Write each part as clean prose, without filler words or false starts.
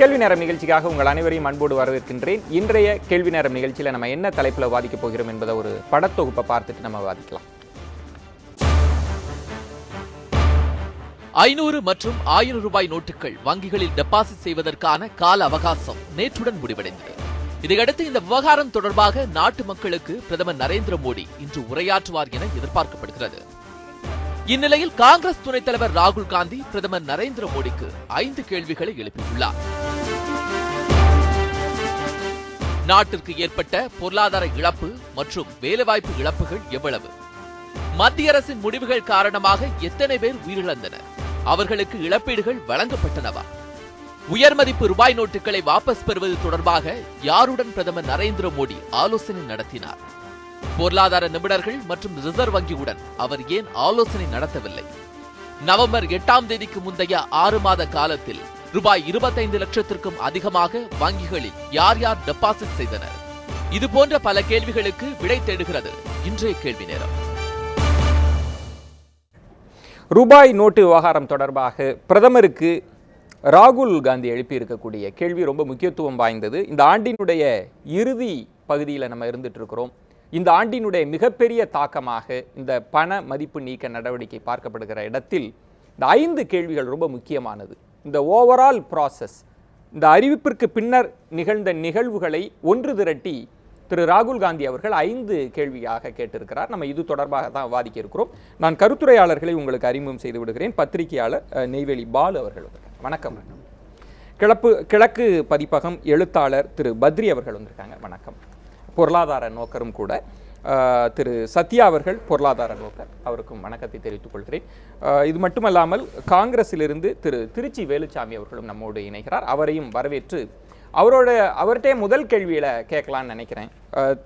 கேள்வி நேரம் நிகழ்ச்சிக்காக உங்கள் அனைவரையும் அன்போடு வரவேற்கின்றேன். இன்றைய கேள்வி நேரம் நிகழ்ச்சியில் நம்ம என்ன தலைப்பில் வாதிக்க போகிறோம் என்பதை ஒரு படத்தொகுப்பை பார்த்துட்டு நம்ம வாதிக்கலாம். 500 மற்றும் 1000 ரூபாய் நோட்டுகள் வங்கிகளில் டெபாசிட் செய்வதற்கான கால அவகாசம் நேற்றுடன் முடிவடைந்தது. இதையடுத்து இந்த விவகாரம் தொடர்பாக நாட்டு மக்களுக்கு பிரதமர் நரேந்திர மோடி இன்று உரையாற்றுவார் என எதிர்பார்க்கப்படுகிறது. இந்நிலையில் காங்கிரஸ் துணைத் தலைவர் ராகுல் காந்தி பிரதமர் நரேந்திர மோடிக்கு 5 கேள்விகளை எழுப்பியுள்ளார். நாட்டிற்கு ஏற்பட்ட பொருளாதார இழப்பு மற்றும் வேலைவாய்ப்பு இழப்புகள் எவ்வளவு? மத்திய அரசின் முடிவுகள் காரணமாக எத்தனை பேர் உயிரிழந்தனர்? அவர்களுக்கு இழப்பீடுகள் வழங்கப்பட்டனவா? உயர்மதிப்பு ரூபாய் நோட்டுகளை வாபஸ் பெறுவது தொடர்பாக யாருடன் பிரதமர் நரேந்திர மோடி ஆலோசனை நடத்தினார்? பொருளாதார நிபுணர்கள் மற்றும் ரிசர்வ் வங்கியுடன் அவர் ஏன் ஆலோசனை நடத்தவில்லை? நவம்பர் 8ஆம் தேதிக்கு முந்தைய 6 மாத காலத்தில் ரூபாய் 25 லட்சத்திற்கும் அதிகமாக வங்கிகளில் யார் யார் டெபாசிட் செய்தனர்? இதுபோன்ற பல கேள்விகளுக்கு விடை தேடுகிறது இன்றைய கேள்வி நேரம். ரூபாய் நோட்டு விவகாரம் தொடர்பாக பிரதமருக்கு ராகுல் காந்தி எழுப்பியிருக்கக்கூடிய கேள்வி ரொம்ப முக்கியத்துவம் வாய்ந்தது. இந்த ஆண்டினுடைய இறுதி பகுதியில் நம்ம இருந்துட்டு இருக்கிறோம். இந்த ஆண்டினுடைய மிகப்பெரிய தாக்கமாக இந்த பண மதிப்பு நீக்க நடவடிக்கை பார்க்கப்படுகிற இடத்தில் இந்த 5 கேள்விகள் ரொம்ப முக்கியமானது. இந்த ஓவரால் ப்ராசஸ், இந்த அறிவிப்பிற்கு பின்னர் நிகழ்ந்த நிகழ்வுகளை ஒன்று திரட்டி திரு ராகுல் காந்தி அவர்கள் 5 கேள்வியாக கேட்டிருக்கிறார். நம்ம இது தொடர்பாக தான் வாதிக்க இருக்கிறோம். நான் கருத்துரையாளர்களை உங்களுக்கு அறிமுகம் செய்து விடுகிறேன். பத்திரிகையாளர் நெய்வேலி பாலு அவர்கள் வணக்கம். கிழக்கு பதிப்பகம் எழுத்தாளர் திரு பத்ரி அவர்கள் வந்திருக்காங்க. வணக்கம். பொருளாதார நோக்கரும் கூட திரு சத்யா அவர்கள் பொருளாதார நோக்கர், அவருக்கும் வணக்கத்தை தெரிவித்துக் கொள்கிறேன். இது மட்டுமல்லாமல் காங்கிரஸிலிருந்து திரு திருச்சி வேலுச்சாமி அவர்களும் நம்மோடு இணைகிறார். அவரையும் வரவேற்று அவர்கிட்ட முதல் கேள்வியில கேட்கலான்னு நினைக்கிறேன்.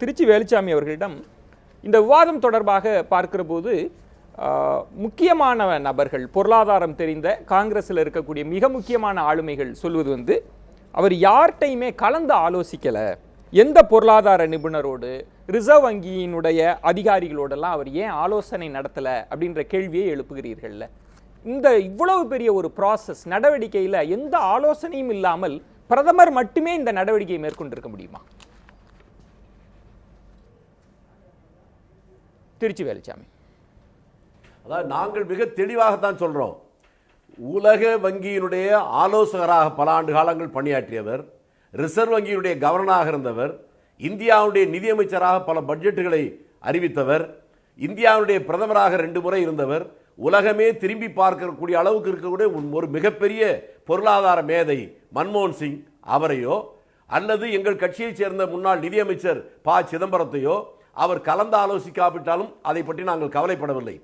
திருச்சி வேலுச்சாமி அவர்களிடம் இந்த விவாதம் தொடர்பாக பார்க்கிற போது முக்கியமான நபர்கள், பொருளாதாரம் தெரிந்த காங்கிரஸில் இருக்கக்கூடிய மிக முக்கியமான ஆளுமைகள் சொல்வது அவர் யார்கிட்டையுமே கலந்து ஆலோசிக்கலை, எந்த பொருளாதார நிபுணரோடு ரிசர்வ் வங்கியினுடைய அதிகாரிகளோடெல்லாம் அவர் ஏன் ஆலோசனை நடத்தலை அப்படின்ற கேள்வியை எழுப்புகிறீர்கள்ல. இந்த இவ்வளவு பெரிய ஒரு ப்ராசஸ் நடவடிக்கையில் எந்த ஆலோசனையும் இல்லாமல் பிரதமர் மட்டுமே இந்த நடவடிக்கையை மேற்கொண்டிருக்க முடியுமா? திருச்சி வேலுச்சாமி. அதாவது நாங்கள் மிக தெளிவாகத்தான் சொல்றோம். உலக வங்கியினுடைய ஆலோசகராக பல ஆண்டு காலங்கள் பணியாற்றியவர், ரிசர்வ் வங்கியுடைய கவர்னராக இருந்தவர், இந்தியாவுடைய நிதியமைச்சராக பல பட்ஜெட்டுகளை அறிவித்தவர், இந்தியாவுடைய பிரதமராக 2 முறை இருந்தவர், உலகமே திரும்பி பார்க்கக்கூடிய அளவுக்கு இருக்கக்கூடிய ஒரு மிகப்பெரிய பொருளாதார மேதை மன்மோகன் சிங் அவரையோ அல்லது எங்கள் கட்சியைச் சேர்ந்த முன்னாள் நிதியமைச்சர் ப. சிதம்பரத்தையோ அவர் கலந்து ஆலோசிக்காவிட்டாலும் அதை பற்றி நாங்கள் கவலைப்படவில்லை.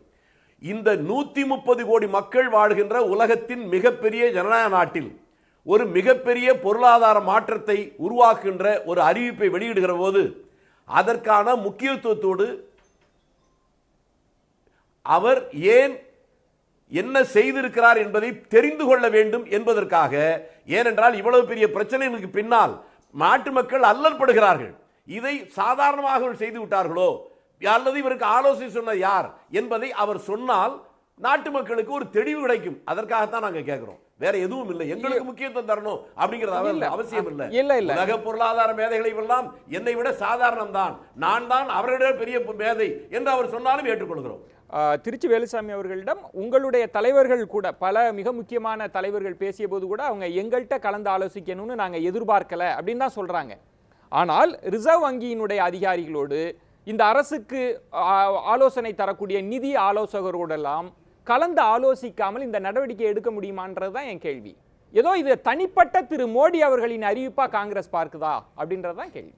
இந்த 130 கோடி மக்கள் வாழ்கின்ற உலகத்தின் மிகப்பெரிய ஜனநாயக நாட்டில் ஒரு மிகப்பெரிய பொருளாதார மாற்றத்தை உருவாக்குகின்ற ஒரு அறிவிப்பை வெளியிடுகிற போது அதற்கான முக்கியத்துவத்தோடு அவர் ஏன் என்ன செய்திருக்கிறார் என்பதை தெரிந்து கொள்ள வேண்டும் என்பதற்காக. ஏனென்றால் இவ்வளவு பெரிய பிரச்சனைகளுக்கு பின்னால் நாட்டு மக்கள் அல்லற்படுகிறார்கள். இதை சாதாரணமாக செய்து விட்டார்களோ அல்லது இவருக்கு ஆலோசனை சொன்ன யார் என்பதை அவர் சொன்னால் நாட்டு மக்களுக்கு ஒரு தெளிவு கிடைக்கும். அதற்காகத்தான் நாங்க கேட்கிறோம். வேற எதுவும் இல்லை. எங்களுக்கு முக்கியத்துவம் தரணும் அப்படிங்கிறது அவசியம் இல்லை. உலக பொருளாதார மேதைகளை எல்லாம் என்னை விட சாதாரணம் தான், நான் தான் அவரிட பெரிய மேதை என்று அவர் சொன்னாலும் ஏற்றுக்கொள்கிறோம். திருச்சி வேலுசாமி அவர்களிடம் உங்களுடைய தலைவர்கள் கூட, பல மிக முக்கியமான தலைவர்கள் பேசிய போது கூட அவங்க எங்கள்கிட்ட கலந்து ஆலோசிக்கணும்னு நாங்க எதிர்பார்க்கல அப்படின்னு தான் சொல்றாங்க. ஆனால் ரிசர்வ் வங்கியினுடைய அதிகாரிகளோடு, இந்த அரசுக்கு ஆலோசனை தரக்கூடிய நிதி ஆலோசகரோடெல்லாம் கலந்து ஆலோசிக்காமல் இந்த நடவடிக்கை எடுக்க முடியுமான்றதுதான் என் கேள்வி. ஏதோ இது தனிப்பட்ட திரு மோடி அவர்களின் அறிவிப்பா காங்கிரஸ் பார்க்குதா அப்படின்றதுதான் கேள்வி.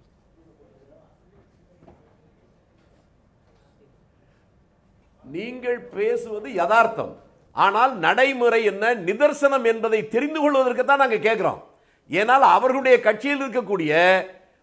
நீங்கள் பேசுவது யதார்த்தம். ஆனால் நடைமுறை என்ன, நிதர்சனம் என்பதை தெரிந்து கொள்வதற்கு தான் நாங்கள் கேட்கிறோம். ஏனால் அவர்களுடைய கட்சியில் இருக்கக்கூடிய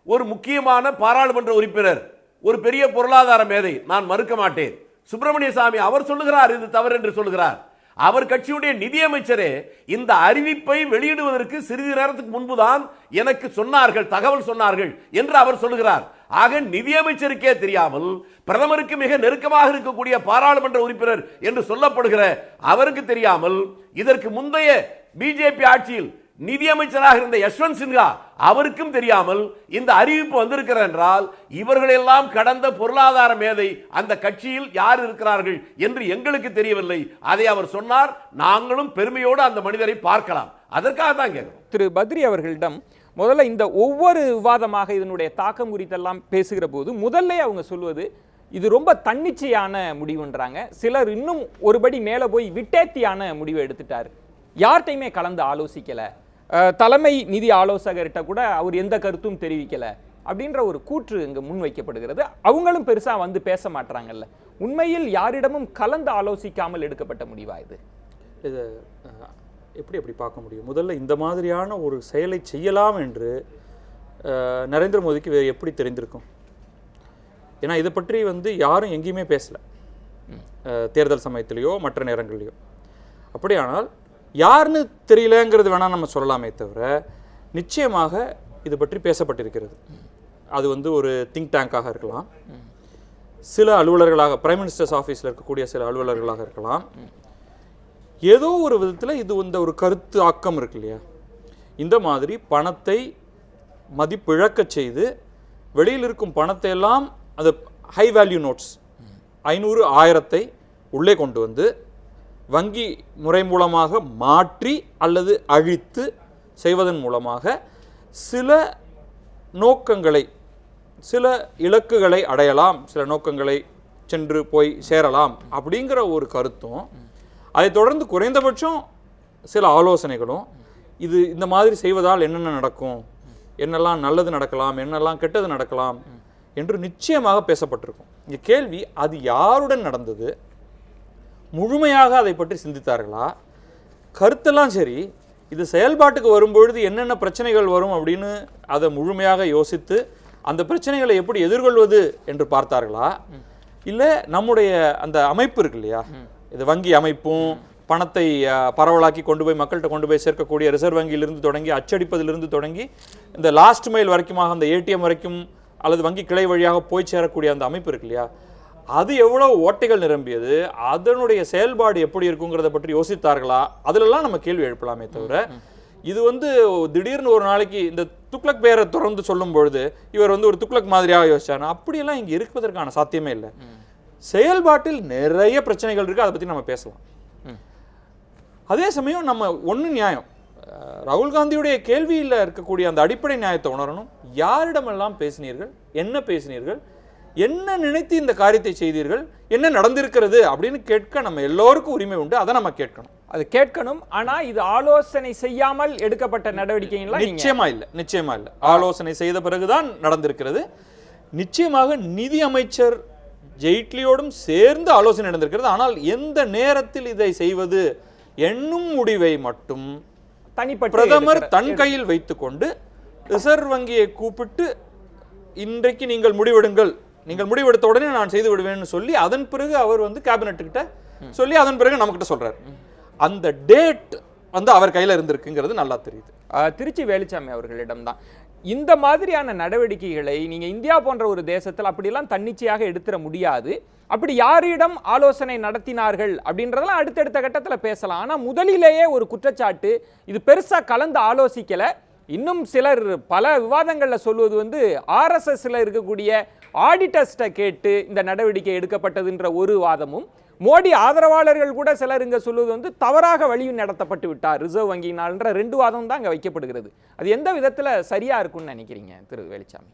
ஒரு முக்கியமான பாராளுமன்ற உறுப்பினர், ஒரு பெரிய பொருளாதார மேதை, நான் மறுக்க மாட்டேன், சுப்பிரமணிய சாமி, அவர் சொல்லுகிறார் இது தவறு என்று சொல்லுகிறார். அவர் கட்சியுடைய நிதியமைச்சரே இந்த அறிவிப்பை வெளியிடுவதற்கு சிறிது நேரத்துக்கு முன்புதான் எனக்கு சொன்னார்கள், தகவல் சொன்னார்கள் என்று அவர் சொல்லுகிறார். ஆக நிதியமைச்சருக்கே தெரியாமல் பிரதமருக்கு மிக நெருக்கமாக இருக்கக்கூடிய பாராளுமன்ற உறுப்பினர் என்று சொல்லப்படுகிற அவருக்கு தெரியாமல் இதற்கு முந்தைய பிஜேபி ஆட்சியில் நிதியமைச்சராக இருந்த யஷ்வந்த் சின்ஹா அவருக்கும் தெரியாமல் இந்த அறிவிப்பு வந்திருக்கிறது என்றால் இவர்களெல்லாம் கடந்த பொருளாதார மேதை அந்த கட்சியில் யார் இருக்கிறார்கள் என்று எங்களுக்கு தெரியவில்லை. அதை அவர் சொன்னார். நாங்களும் பெருமையோடு அந்த மனிதரை பார்க்கலாம். அதற்காக தான் கேட்கிறோம். திரு பத்ரி அவர்களிடம் முதல்ல இந்த ஒவ்வொரு விவாதமாக இதனுடைய தாக்கம் குறித்தெல்லாம் பேசுகிற போது முதல்ல அவங்க சொல்வது இது ரொம்ப தன்னிச்சையான முடிவுன்றாங்க. சிலர் இன்னும் ஒருபடி மேலே போய் விட்டேத்தியான முடிவை எடுத்துட்டாரு. யார்கிட்டையுமே கலந்து ஆலோசிக்கல, தலைமை நிதி ஆலோசகர்கிட்ட கூட அவர் எந்த கருத்தும் தெரிவிக்கல அப்படின்ற ஒரு கூற்று இங்கு முன்வைக்கப்படுகிறது. அவங்களும் பெருசா வந்து பேச மாட்டாங்கல்ல. உண்மையில் யாரிடமும் கலந்து ஆலோசிக்காமல் எடுக்கப்பட்ட முடிவா இது? இது எப்படி பார்க்க முடியும்? முதல்ல இந்த மாதிரியான ஒரு செயலை செய்யலாம் என்று நரேந்திர மோடிக்கு வேறு எப்படி தெரிந்திருக்கும்? ஏன்னா இதை பற்றி யாரும் எங்கேயுமே பேசல, தேர்தல் சமயத்திலேயோ மற்ற நேரங்கள்லையோ. அப்படியானால் யாருன்னு தெரியலங்கிறது வேணால் நம்ம சொல்லலாமே தவிர நிச்சயமாக இது பற்றி பேசப்பட்டிருக்கிறது. அது ஒரு திங்க் டேங்காக இருக்கலாம், சில அலுவலர்களாக பிரைம் மினிஸ்டர்ஸ் ஆஃபீஸில் இருக்கக்கூடிய சில அலுவலர்களாக இருக்கலாம். ஏதோ ஒரு விதத்தில் இது ஒரு கருத்து ஆக்கம் இருக்கு இல்லையா? இந்த மாதிரி பணத்தை மதிப்பிழக்க செய்து வெளியில் இருக்கும் பணத்தை எல்லாம் அது ஹை வேல்யூ நோட்ஸ் 500 1000 உள்ளே கொண்டு வந்து வங்கி முறை மூலமாக மாற்றி அல்லது அழித்து செய்வதன் மூலமாக சில நோக்கங்களை, சில இலக்குகளை அடையலாம், சில நோக்கங்களை சென்று போய் சேரலாம் அப்படிங்கிற ஒரு கருத்தும், அதை தொடர்ந்து குறைந்தபட்சம் சில ஆலோசனைகளும், இது இந்த மாதிரி செய்வதால் என்னென்ன நடக்கும், என்னெல்லாம் நல்லது நடக்கலாம், என்னெல்லாம் கெட்டது நடக்கலாம் என்று நிச்சயமாக பேசப்பட்டிருக்கும். இங்கே கேள்வி, அது யாருடன் நடந்தது? முழுமையாக அதை பற்றி சிந்தித்தார்களா? கருத்தெல்லாம் சரி, இது செயல்பாட்டுக்கு வரும்பொழுது என்னென்ன பிரச்சனைகள் வரும் அப்படின்னு அதை முழுமையாக யோசித்து அந்த பிரச்சனைகளை எப்படி எதிர்கொள்வது என்று பார்த்தார்களா? இல்லை நம்முடைய அந்த அமைப்பு இருக்கு இல்லையா, இது வங்கி அமைப்பும் பணத்தை பரவலாக்கி கொண்டு போய் மக்கள்கிட்ட கொண்டு போய் சேர்க்கக்கூடிய ரிசர்வ் வங்கியிலிருந்து தொடங்கி அச்சடிப்பதிலிருந்து தொடங்கி இந்த லாஸ்ட் மைல் வரைக்குமாக அந்த ஏடிஎம் வரைக்கும் அல்லது வங்கி கிளை வழியாக போய் சேரக்கூடிய அந்த அமைப்பு இருக்கு இல்லையா, அது எவ்வளவு ஓட்டைகள் நிரம்பியது, அதனுடைய செயல்பாடு எப்படி இருக்குங்கிறத பற்றி யோசித்தார்களா? அதிலெல்லாம் நம்ம கேள்வி எழுப்பலாமே தவிர இது திடீர்னு ஒரு நாளைக்கு இந்த துக்ளக் பேரை தொடர்ந்து சொல்லும் பொழுது இவர் ஒரு துக்ளக் மாதிரியாக யோசிச்சாரு, அப்படியெல்லாம் இங்கே இருப்பதற்கான சாத்தியமே இல்லை. செயல்பாட்டில் நிறைய பிரச்சனைகள் இருக்கு, அதை பற்றி நம்ம பேசலாம். அதே சமயம் நம்ம ஒன்று நியாயம், ராகுல் காந்தியுடைய கேள்வியில் இருக்கக்கூடிய அந்த அடிப்படை நியாயத்தை உணரணும். யாரிடமெல்லாம் பேசினீர்கள், என்ன பேசினீர்கள், என்ன நினைத்து இந்த காரியத்தை செய்தீர்கள், என்ன நடந்திருக்கிறது அப்படின்னு கேட்க நம்ம எல்லோருக்கும் உரிமை உண்டு. அதை நம்ம கேட்கணும், அது கேட்கணும். ஆனா இது ஆலோசனை செய்யாமல் எடுக்கப்பட்ட நடவடிக்கைகள் நிச்சயமா இல்லை. ஆலோசனை செய்த பிறகுதான் நடந்திருக்கிறது. நிச்சயமாக நிதி அமைச்சர் ஜெய்ட்லியோடும் சேர்ந்து ஆலோசனை நடந்திருக்கிறது. ஆனால் எந்த நேரத்தில் இதை செய்வது என்னும் முடிவை மட்டும் தனிப்பட்ட பிரதமர் தன் கையில் வைத்துக்கொண்டு ரிசர்வ் வங்கியை கூப்பிட்டு இன்றைக்கு நீங்கள் முடிவெடுங்கள், நீங்கள் முடிவெடுத்த உடனே நான் செய்து விடுவேன்னு சொல்லி அதன் பிறகு அவர் கேபினெட்டுக்கிட்ட சொல்லி அதன் பிறகு நம்மகிட்ட சொல்றாரு. அந்த டேட் அவர் கையில் இருந்திருக்குங்கிறது நல்லா தெரியுது. திருச்சி வேலுச்சாமி அவர்களிடம்தான் இந்த மாதிரியான நடவடிக்கைகளை நீங்க இந்தியா போன்ற ஒரு தேசத்தில் அப்படியெல்லாம் தன்னிச்சையாக எடுத்துட முடியாது. அப்படி யாரிடம் ஆலோசனை நடத்தினார்கள் அப்படின்றதெல்லாம் அடுத்தடுத்த கட்டத்தில் பேசலாம். ஆனா முதலிலேயே ஒரு குற்றச்சாட்டு, இது பெருசா கலந்து ஆலோசிக்கல. இன்னும் சிலர் பல விவாதங்கள்ல சொல்வது RSSல இருக்கக்கூடிய ஆடிட்டர்ஸ்ட கேட்டு இந்த நடவடிக்கை எடுக்கப்பட்டதுன்ற ஒரு வாதமும், மோடி ஆதரவாளர்கள் கூட சிலர் இங்க சொல்வது தவறாக வழி நடத்தப்பட்டு விட்டார் ரிசர்வ் வங்கியினால்ன்ற 2 வாதம் தான் அங்க வைக்கப்படுகிறது. அது எந்த விதத்துல சரியா இருக்கும்னு நினைக்கிறீங்க திரு வேலுச்சாமி?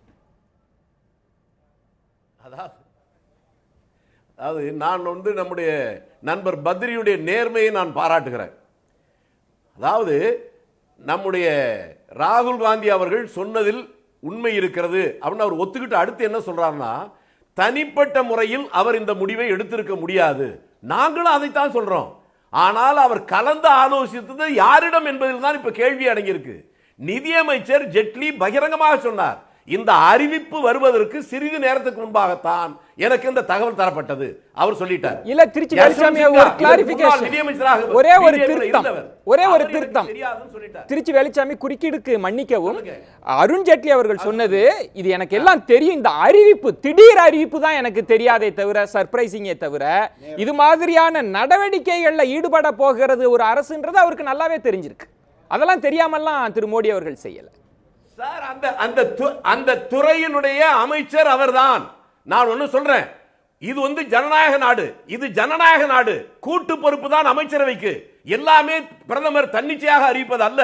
அதாவது நான் நம்முடைய நண்பர் பத்ரியுடைய நேர்மையை நான் பாராட்டுகிறேன். அதாவது நம்முடைய ராகுல் காந்தி அவர்கள் சொன்னதில் உண்மை இருக்கிறது அப்படின்னு அவர் ஒத்துக்கிட்டு அடுத்து என்ன சொல்றாருன்னா, தனிப்பட்ட முறையில் அவர் இந்த முடிவை எடுத்திருக்க முடியாது, நாங்களும் அதைத்தான் சொல்றோம். ஆனால் அவர் கலந்து ஆலோசித்தது யாரிடம் என்பதில் தான் இப்ப கேள்வி அடங்கியிருக்கு. நிதியமைச்சர் ஜெட்லி பகிரங்கமாக சொன்னார், இந்த அறிவிப்பு வருவதற்கு சிறிது நேரத்துக்கு முன்பாகத்தான் எனக்கு இந்த தகவல் தரப்பட்டது அவர் சொல்லிட்டார். இல்ல திருச்சி வேலுச்சாமி ஒரு கிளாரிஃபிகேஷன், ஒரே ஒரு திருத்தம் திருச்சி வேலுச்சாமி குறுக்கீடுக்கு மன்னிக்கவும், அருண் ஜேட்லி அவர்கள் சொன்னது இது எனக்கு எல்லாம் தெரியும், இந்த அறிவிப்பு திடீர் அறிவிப்பு தான் எனக்கு தெரியாதே தவிர, சர்ப்ரைசிங்கே தவிர இது மாதிரியான நடவடிக்கைகள்ல ஈடுபட போகிறது ஒரு அரசுன்றது அவருக்கு நல்லாவே தெரிஞ்சிருக்கு. அதெல்லாம் தெரியாமல்லாம் திரு மோடி அவர்கள் செய்யலை சார். அந்த துறையினுடைய அமைச்சர் அவர்தான். நான் ஒன்னு சொல்றேன், இது ஜனநாயக நாடு, இது ஜனநாயக நாடு. கூட்டு பொறுப்பு தான் அமைச்சரவைக்கு. எல்லாமே பிரதமர் தன்னிச்சையாக அறிவிப்பது அல்ல.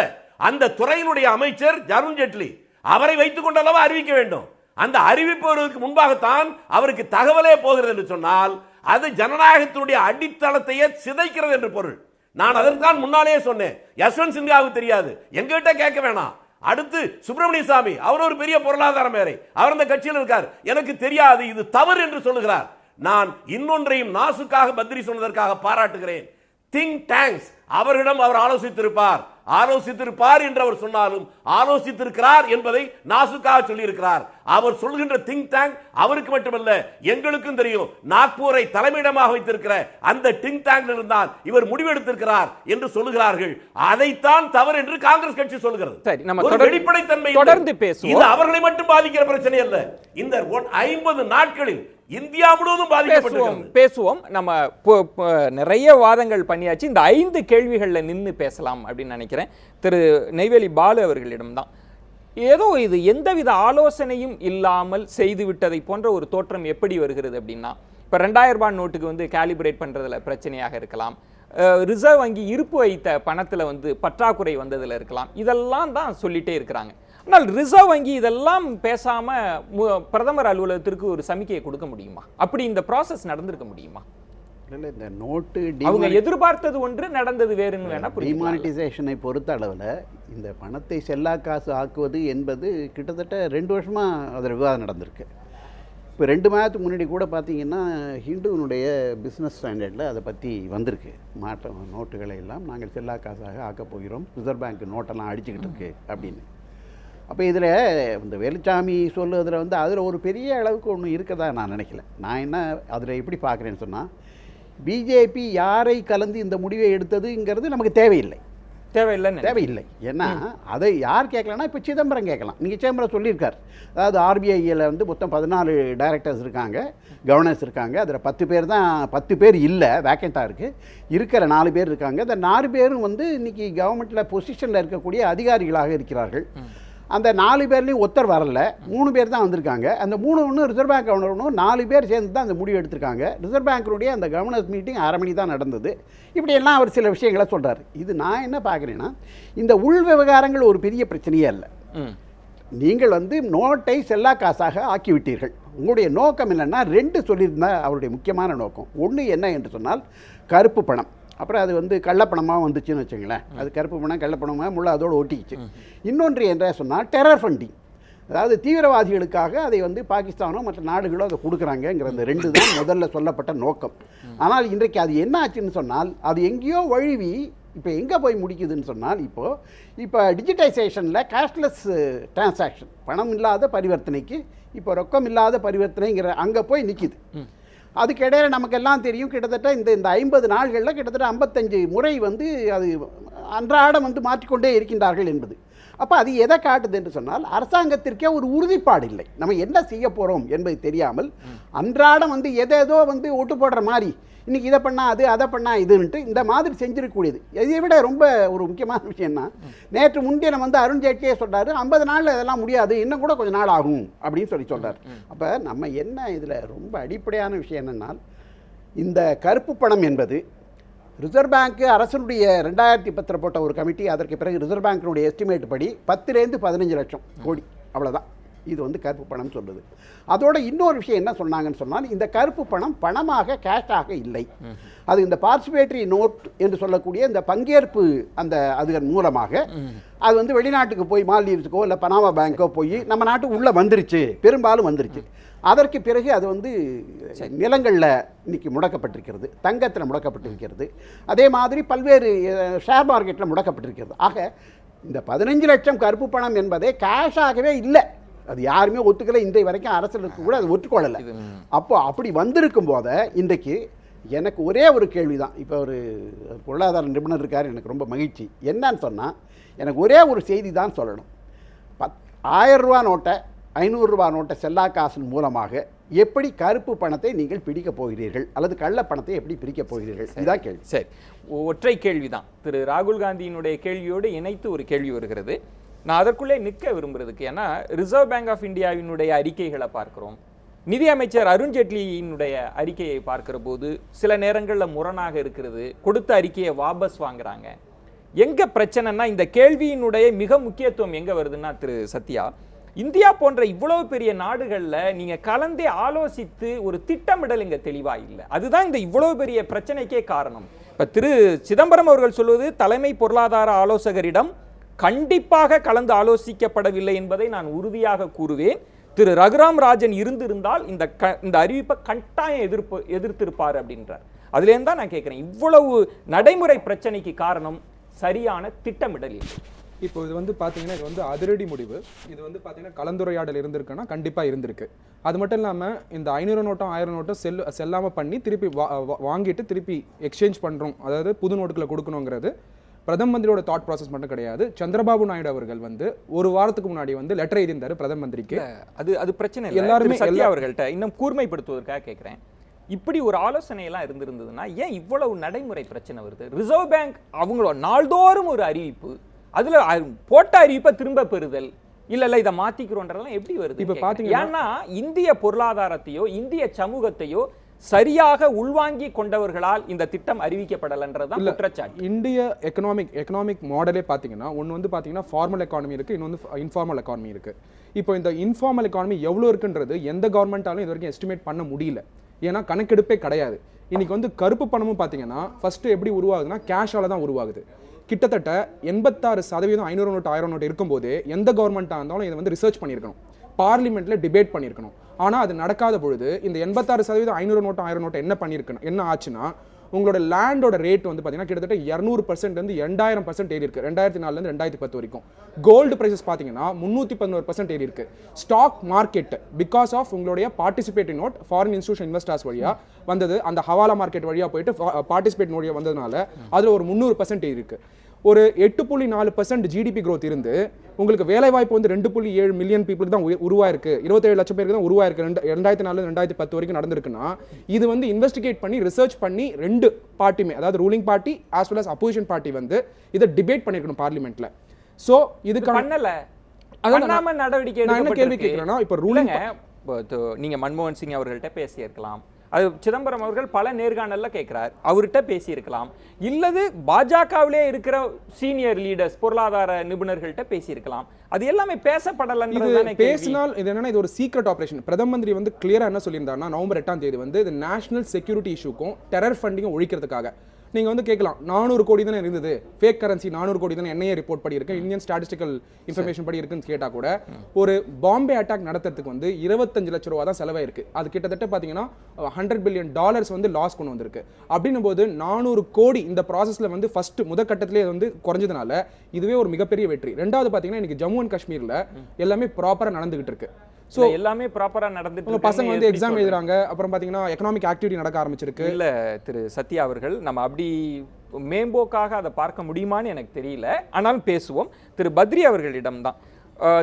அந்த துறையினுடைய அமைச்சர் அருண் ஜேட்லி, அவரை வைத்துக் கொண்டல்லவா அறிவிக்க வேண்டும். அந்த அறிவிப்பதற்கு முன்பாகத்தான் அவருக்கு தகவலே போகிறது என்று சொன்னால் அது ஜனநாயகத்தினுடைய அடித்தளத்தையே சிதைக்கிறது என்று பொருள். நான் அதற்கான் முன்னாலேயே சொன்னேன். யஸ்வந்த் சின்ஹாவுக்கு தெரியாது, எங்கிட்ட கேட்க வேணாம். அடுத்து சுப்பிரமணிய சாமி, அவர் ஒரு பெரிய பொருளாதார மேரை, அவர் அந்த கட்சியில் இருக்கார், எனக்கு தெரியாது, இது தவறு என்று சொல்லுகிறார். நான் இன்னொன்றையும் நாசுக்காக பத்ரி சொன்னதற்காக பாராட்டுகிறேன். திங்க் டேங்க்ஸ் அவரிடம் அவர் ஆலோசித்திருப்பார் என்று அவர் சொன்னாலும் ஆலோசித்திருக்கிறார் என்பதை நாசுக்காக சொல்லி இருக்கிறார். அவர் சொல்கின்ற திங்க் டேங்க் அவருக்கு மட்டுமல்ல, எங்களுக்கும் தெரியும். நாக்பூரை தலைமையிடமாக வைத்திருக்கிற அந்த திங்க் டேங்க் இருந்தால் இவர் முடிவெடுத்திருக்கிறார் என்று சொல்லுகிறார்கள். அதைத்தான் தவறு என்று காங்கிரஸ் கட்சி சொல்கிறது. சரி, நம்ம ஒரு வெளிப்படைத்தன்மை தொடர்ந்து பேசுவோம். இது அவர்களை மட்டும் பாதிக்கிற பிரச்சனை அல்ல. இந்த 50 நாட்களில் இந்தியா முழுவதும் பாதிக்கப்பட்டிருக்கிறது. பேசுவோம். நம்ம நிறைய வாதங்கள் பண்ணியாச்சு. இந்த 5 கேள்விகள்ல நின்று பேசலாம் அப்படின்னு நினைக்கிறேன். திரு நெய்வேலி பாலு அவர்களிடம் தான். ஏதோ இது எந்தவித ஆலோசனையும் இல்லாமல் செய்து விட்டதை போன்ற ஒரு தோற்றம் எப்படி வருகிறது அப்படின்னா, இப்போ 2000 ரூபாய் நோட்டுக்கு கேலிபிரேட் பண்றதுல பிரச்சனையாக இருக்கலாம், ரிசர்வ் வங்கி இருப்பு வைத்த பணத்துல பற்றாக்குறை வந்ததுல இருக்கலாம், இதெல்லாம் தான் சொல்லிட்டே இருக்கிறாங்க. ஆனால் ரிசர்வ் வங்கி இதெல்லாம் பேசாம பிரதமர் அலுவலகத்திற்கு ஒரு சமிக்கையை கொடுக்க முடியுமா? அப்படி இந்த ப்ராசஸ் நடந்திருக்க முடியுமா? இல்லை, இந்த நோட்டு அவங்க எதிர்பார்த்தது ஒன்று, நடந்தது வேறுன்னு வேணா. டிமானிட்டைசேஷனை பொறுத்த அளவில் இந்த பணத்தை செல்லா காசு ஆக்குவது என்பது கிட்டத்தட்ட 2 வருஷமாக அதில் விவாதம் நடந்திருக்கு. இப்போ 2 மாதத்துக்கு முன்னாடி கூட பார்த்தீங்கன்னா ஹிந்துனுடைய பிஸ்னஸ் ஸ்டாண்டர்டில் அதை பற்றி வந்திருக்கு. நோட்டுகளை எல்லாம் நாங்கள் செல்லா காசாக ஆக்கப் போகிறோம், ரிசர்வ் பேங்க் நோட்டெல்லாம் அடிச்சுக்கிட்டு இருக்கு அப்படின்னு. அப்போ இதில் இந்த வேலுச்சாமி சொல்லுவதில் அதில் ஒரு பெரிய அளவுக்கு ஒன்றும் இருக்கதா நான் நினைக்கல. நான் என்ன அதில் எப்படி பார்க்குறேன்னு சொன்னால், பிஜேபி யாரை கலந்து இந்த முடிவை எடுத்ததுங்கிறது நமக்கு தேவையில்லை. ஏன்னா அதை யார் கேட்கலன்னா, இப்போ சிதம்பரம் கேட்கலாம். நீங்கள் சிதம்பரம் சொல்லியிருக்கார், அதாவது ஆர்பிஐயில் மொத்தம் 14 டைரக்டர்ஸ் இருக்காங்க, கவர்னர்ஸ் இருக்காங்க. அதில் 10 பேர் இல்லை, வேக்கண்ட்டாக இருக்குது. இருக்கிற 4 பேர் இருக்காங்க. அந்த 4 பேரும் இன்றைக்கி கவர்மெண்ட்டில் பொசிஷனில் இருக்கக்கூடிய அதிகாரிகளாக இருக்கிறார்கள். அந்த 4 பேர்லேயும் ஒருத்தர் வரல, 3 பேர் தான் வந்திருக்காங்க. அந்த 3 ரிசர்வ் பேங்க் கவர்னரும் 4 பேர் சேர்ந்து தான் அந்த முடிவு எடுத்திருக்காங்க. ரிசர்வ் பேங்கினுடைய அந்த கவர்னர்ஸ் மீட்டிங் 1/2 மணி தான் நடந்தது. இப்படியெல்லாம் அவர் சில விஷயங்களை சொல்கிறார். இது நான் என்ன பார்க்குறேன்னா, இந்த உள் விவகாரங்கள் ஒரு பெரிய பிரச்சனையே இல்லை. நீங்கள் நோட்டை செல்லா காசாக ஆக்கிவிட்டீர்கள். உங்களுடைய நோக்கம் என்னென்னா 2 சொல்லியிருந்தா அவருடைய முக்கியமான நோக்கம். ஒன்று என்ன என்று சொன்னால் கருப்பு பணம், அப்புறம் அது கள்ளப்பணமாக வந்துச்சுன்னு வச்சுங்களேன். அது கருப்பு பணம் கள்ளப்பணமாக முள்ள அதோடு ஒட்டிக்கிச்சு. இன்னொன்று என்ன சொன்னால் டெரர் ஃபண்டிங், அதாவது தீவிரவாதிகளுக்காக அதை பாகிஸ்தானோ மற்ற நாடுகளோ அதை கொடுக்குறாங்கங்கிற அந்த 2 தான் முதல்ல சொல்லப்பட்ட நோக்கம். ஆனால் இன்றைக்கு அது என்ன ஆச்சுன்னு சொன்னால், அது எங்கேயோ வழுவி இப்போ எங்கே போய் முடிக்குதுன்னு சொன்னால், இப்போ டிஜிட்டைசேஷனில் கேஷ்லெஸ் டிரான்சாக்ஷன், பணம் இல்லாத பரிவர்த்தனைக்கு இப்போ ரொக்கம் இல்லாத பரிவர்த்தனைங்கிற அங்கே போய் நிற்கிது. அதுக்கிடையில் நமக்கெல்லாம் தெரியும், கிட்டத்தட்ட இந்த 50 நாள்களில் கிட்டத்தட்ட 55 முறை அது அன்றாடம் மாற்றிக்கொண்டே இருக்கின்றார்கள் என்பது. அப்போ அது எதை காட்டுது என்று சொன்னால், அரசாங்கத்திற்கே ஒரு உறுதிப்பாடு இல்லை. நம்ம என்ன செய்ய போகிறோம் என்பது தெரியாமல் அன்றாடம் எதேதோ ஓட்டு போடுற மாதிரி, இன்றைக்கி இதை பண்ணால் அது, அதை பண்ணால் இதுன்ட்டு இந்த மாதிரி செஞ்சிருக்கக்கூடியது. இதை விட ரொம்ப ஒரு முக்கியமான விஷயம்னா, நேற்று முன்தினம் அருண் ஜேட்லியே சொல்கிறாரு, 50 நாளில் இதெல்லாம் முடியாது, இன்னும் கூட கொஞ்சம் நாள் ஆகும் அப்படின்னு சொல்கிறார். அப்போ நம்ம என்ன இதில் ரொம்ப அடிப்படையான விஷயம் என்னென்னால், இந்த கருப்பு பணம் என்பது ரிசர்வ் பேங்க்கு அரசனுடைய 2010 போட்ட ஒரு கமிட்டி, அதற்கு பிறகு ரிசர்வ் பேங்கினுடைய எஸ்டிமேட் படி 10 to 15 லட்சம் கோடி, அவ்வளோதான் இது கருப்பு பணம் சொல்லுது. அதோட இன்னொரு விஷயம் என்ன சொன்னாங்கன்னு சொன்னால், இந்த கருப்பு பணம் பணமாக கேஷாக இல்லை, அது இந்த பார்ட்டிசிபேட்டரி நோட் என்று சொல்லக்கூடிய இந்த பங்கேற்பு அதன் மூலமாக அது வெளிநாட்டுக்கு போய் மால்டீவ்ஸுக்கோ இல்லை பனாமா பேங்கோ போய் நம்ம நாட்டுக்கு உள்ளே வந்துருச்சு, பெரும்பாலும் வந்துருச்சு. அதற்கு பிறகு அது நிலங்களில் இன்னைக்கு முடக்கப்பட்டிருக்கிறது, தங்கத்தில் முடக்கப்பட்டிருக்கிறது, அதே மாதிரி பல்வேறு ஷேர் மார்க்கெட்டில் முடக்கப்பட்டிருக்கிறது. ஆக இந்த 15 லட்சம் கருப்பு பணம் என்பதே கேஷாகவே இல்லை, அது யாருமே ஒத்துக்கலை. இன்றைய வரைக்கும் அரசுக்கு கூட அது ஒத்துக்கொள்ளலை. அப்போ அப்படி வந்திருக்கும் போத இன்றைக்கு எனக்கு ஒரே ஒரு கேள்வி தான். இப்போ ஒரு பொருளாதார நிபுணர் இருக்கார், எனக்கு ரொம்ப மகிழ்ச்சி. என்னன்னு சொன்னால், எனக்கு ஒரே ஒரு செய்தி தான் சொல்லணும். 1000 ரூபா நோட்டை 500 ரூபா நோட்டை செல்லா காசின் மூலமாக எப்படி கருப்பு பணத்தை நீங்கள் பிடிக்கப் போகிறீர்கள் அல்லது கள்ள பணத்தை எப்படி பிரிக்கப் போகிறீர்கள், இதான் கேள்வி. சரி, ஒற்றை கேள்விதான். திரு ராகுல் காந்தியினுடைய கேள்வியோடு இணைத்து ஒரு கேள்வி வருகிறது. நான் அதற்குள்ளே நிற்க விரும்புறதுக்கு, ஏன்னா ரிசர்வ் பேங்க் ஆஃப் இந்தியாவினுடைய அறிக்கைகளை பார்க்கிறோம், நிதியமைச்சர் அருண்ஜேட்லியினுடைய அறிக்கையை பார்க்கிற போது சில நேரங்களில் முரணாக இருக்கிறது, கொடுத்த அறிக்கையை வாபஸ் வாங்குறாங்க. எங்க பிரச்சனைனா இந்த கேள்வியினுடைய மிக முக்கியத்துவம் எங்க வருதுன்னா, திரு சத்யா, இந்தியா போன்ற இவ்வளவு பெரிய நாடுகள்ல நீங்க கலந்தே ஆலோசித்து ஒரு திட்டமிடல் இங்க தெளிவா இல்லை. அதுதான் இந்த இவ்வளவு பெரிய பிரச்சனைக்கே காரணம். இப்ப திரு சிதம்பரம் அவர்கள் சொல்வது தலைமை பொருளாதார ஆலோசகரிடம் கண்டிப்பாக கலந்து ஆலோசிக்கப்படவில்லை என்பதை நான் உறுதியாக கூறுவேன். திரு ரகுராம் ராஜன் இருந்திருந்தால் இந்த அறிவிப்பை கட்டாயம் எதிர்த்திருப்பார் அப்படின்றார். அதுலேருந்து தான் நான் கேட்கிறேன், இவ்வளவு நடைமுறை பிரச்சனைக்கு காரணம் சரியான திட்டமிடல் இல்லை. இப்போ இது வந்து பார்த்தீங்கன்னா இது வந்து அதிரடி முடிவு. இது வந்து பார்த்தீங்கன்னா கலந்துரையாடல் இருந்திருக்குன்னா கண்டிப்பாக இருந்திருக்கு. அது மட்டும் இல்லாமல் இந்த 500 நோட்டும் 1000 நோட்டும் செல்லாமல் பண்ணி திருப்பி வாங்கிட்டு திருப்பி எக்ஸ்சேஞ்ச் பண்ணுறோம், அதாவது புது நோட்டுகளை கொடுக்கணுங்கிறது பிரதம மந்திரியோட தாட் ப்ராசஸ் மட்டும் கிடையாது. சந்திரபாபு நாயுடு அவர்கள் வந்து ஒரு வாரத்துக்கு முன்னாடி வந்து லெட்டர் எழுதியிருந்தாரு பிரதம மந்திரிக்கு. அது பிரச்சனை இல்லை. எல்லாருமே சத்யா அவர்கள்ட்ட இன்னும் கூர்மைப்படுத்துவதற்காக கேட்குறேன், இப்படி ஒரு ஆலோசனையெல்லாம் இருந்திருந்ததுன்னா ஏன் இவ்வளவு நடைமுறை பிரச்சனை வருது? ரிசர்வ் பேங்க் அவங்களோட நாள்தோறும் ஒரு அறிவிப்பு, அதுல போட்ட அறிவிப்பை திரும்ப பெறுதல், இல்ல இதை மாத்திக்கிறோன்றதெல்லாம் எப்படி வருது? இப்ப பாத்தீங்கன்னா, ஏன்னா இந்திய பொருளாதாரத்தையோ இந்திய சமூகத்தையோ சரியாக உள்வாங்கி கொண்டவர்களால் இந்த திட்டம் அறிவிக்கப்படலன்றதுதான் குற்றச்சாட்டு. இந்திய எக்கனாமிக் மாடலே பாத்தீங்கன்னா ஒன்னு வந்து பாத்தீங்கன்னா ஃபார்மல் எக்கானமி இருக்கு, இன்னொன்று இன்ஃபார்மல் எக்கானமி இருக்கு. இப்போ இந்த இன்ஃபார்மல் எக்கானமி எவ்வளவு இருக்குன்றது எந்த கவர்மெண்டாலும் இது வரைக்கும் எஸ்டிமேட் பண்ண முடியல, ஏன்னா கணக்கெடுப்பே கிடையாது. இன்னைக்கு வந்து கருப்பு பணமும் பாத்தீங்கன்னா ஃபர்ஸ்ட் எப்படி உருவாகுதுன்னா கேஷால தான் உருவாகுது. கிட்டத்தட்ட 86% 500 நோட்டு 1000 நோட்டு இருக்கும்போது எந்த கவர்மெண்ட்டாக இருந்தாலும் இதை வந்து ரிசர்ச் பண்ணியிருக்கணும், பார்லிமெண்ட்டில் டிபேட் பண்ணியிருக்கணும். ஆனால் அது நடக்காத பொழுது இந்த 86% 500 நோட்டு 1000 நோட்டு என்ன ஆச்சுன்னா, உங்களோட லேண்டோட ரேட் வந்து பார்த்தீங்கன்னா கிட்டத்தட்ட 200% வந்து 2000% ஏறி இருக்கு 2004 2010 வரைக்கும். கோல்டு பிரைசஸ் பார்த்தீங்கன்னா 311% ஏறி இருக்கு. ஸ்டாக் மார்க்கெட் பிகாஸ் ஆஃப் உங்களுடைய participative note foreign institution investors வழியா வந்தது, அந்த ஹவாலா மார்க்கெட் வழியா போயிட்டு பார்ட்டிசிபேட் வழியா வந்ததுனால அதுல ஒரு 300% ஏறி இருக்கு. ஒரு 8.4% ஜிடிபி growth இருந்து உங்களுக்கு வேலை வாய்ப்பு வந்து 2.7 மில்லியன் பீப்புளுக்கு தான் உருவாயிருக்கு, 27 லட்சம் பேருக்கு தான் உருவாயிருக்கு 2004 2010 வரைக்கும் நடந்திருக்குன்னா, இது வந்து இன்வெஸ்டிகேட் பண்ணி ரிசர்ச் பண்ணி ரெண்டு பார்ட்டியுமே, அதாவது ruling party as well as opposition party வந்து இதை டிபேட் பண்ணிருக்கணும் பார்லிமெண்ட்ல. சோ இதுக்கு பண்ணல, பண்ணாம நடவடிக்கை எடுக்க. நான் என்ன கேள்வி கேட்கிறேன்னா, இப்போ ரூலிங் நீங்க மன்மோகன் சிங் அவர்கள்ட்ட பேசியிருக்கலாம், அது சிதம்பரம் அவர்கள் பல நேர்காணல்ல கேட்கிறார், அவர்கிட்ட பேசியிருக்கலாம், இல்லது பாஜகவிலே இருக்கிற சீனியர் லீடர்ஸ் பொருளாதார நிபுணர்கள்ட்ட பேசியிருக்கலாம். அது எல்லாமே பேசப்படலன்றது பேசினால் இது என்னன்னா, இது ஒரு சீக்ரெட் ஆபரேஷன். பிரதம மந்திரி வந்து கிளியரா என்ன சொல்லியிருந்தாருன்னா, நவம்பர் 8ஆம் தேதி வந்து இது நேஷனல் செக்யூரிட்டி இஷ்யூக்கும் டெரர் ஃபண்டிங்கும் ஒழிக்கிறதுக்காக. நீங்க வந்து கேட்கலாம், 400 கோடி தானே இருந்தது, ஃபேக் கரன்சி 400 கோடி தானே என்ஐஏ ரிப்போர்ட் படி இருக்கு, இந்தியன் ஸ்டாட்டிஸ்டிக்கல் இன்ஃபர்மேஷன் படி இருக்குன்னு கேட்டா கூட, ஒரு பாம்பே அட்டாக் நடத்துறதுக்கு வந்து 25 லட்சம் ரூபா தான் செலவாயிருக்கு. அது கிட்டத்தட்ட பாத்தீங்கன்னா $100 பில்லியன் வந்து லாஸ் கொண்டு வந்திருக்கு. அப்படின்னும் போது 400 கோடி இந்த ப்ராசஸ்ல வந்து ஃபர்ஸ்ட் முதற்கட்டத்திலே வந்து குறைஞ்சதுனால இதுவே ஒரு மிகப்பெரிய வெற்றி. ரெண்டாவது பாத்தீங்கன்னா இன்னைக்கு ஜம்மு அண்ட் காஷ்மீர்ல எல்லாமே ப்ராப்பரா நடந்துகிட்டு இருக்கு. சோ எல்லாமே ப்ராப்பரா நடந்துட்டு இருக்கு. பசங்க வந்து எக்ஸாம் எழுதுறாங்க, அப்புறம் பாத்தீங்கன்னா எகனாமிக் ஆக்டிவிட்டி நடக்க ஆரம்பிச்சிருக்கு. இல்ல திரு சத்யா அவர்கள், நம்ம அப்படி மேம்போக்காக அதை பார்க்க முடியுமான்னு எனக்கு தெரியல, ஆனாலும் பேசுவோம். திரு பத்ரி அவர்களிடம் தான்,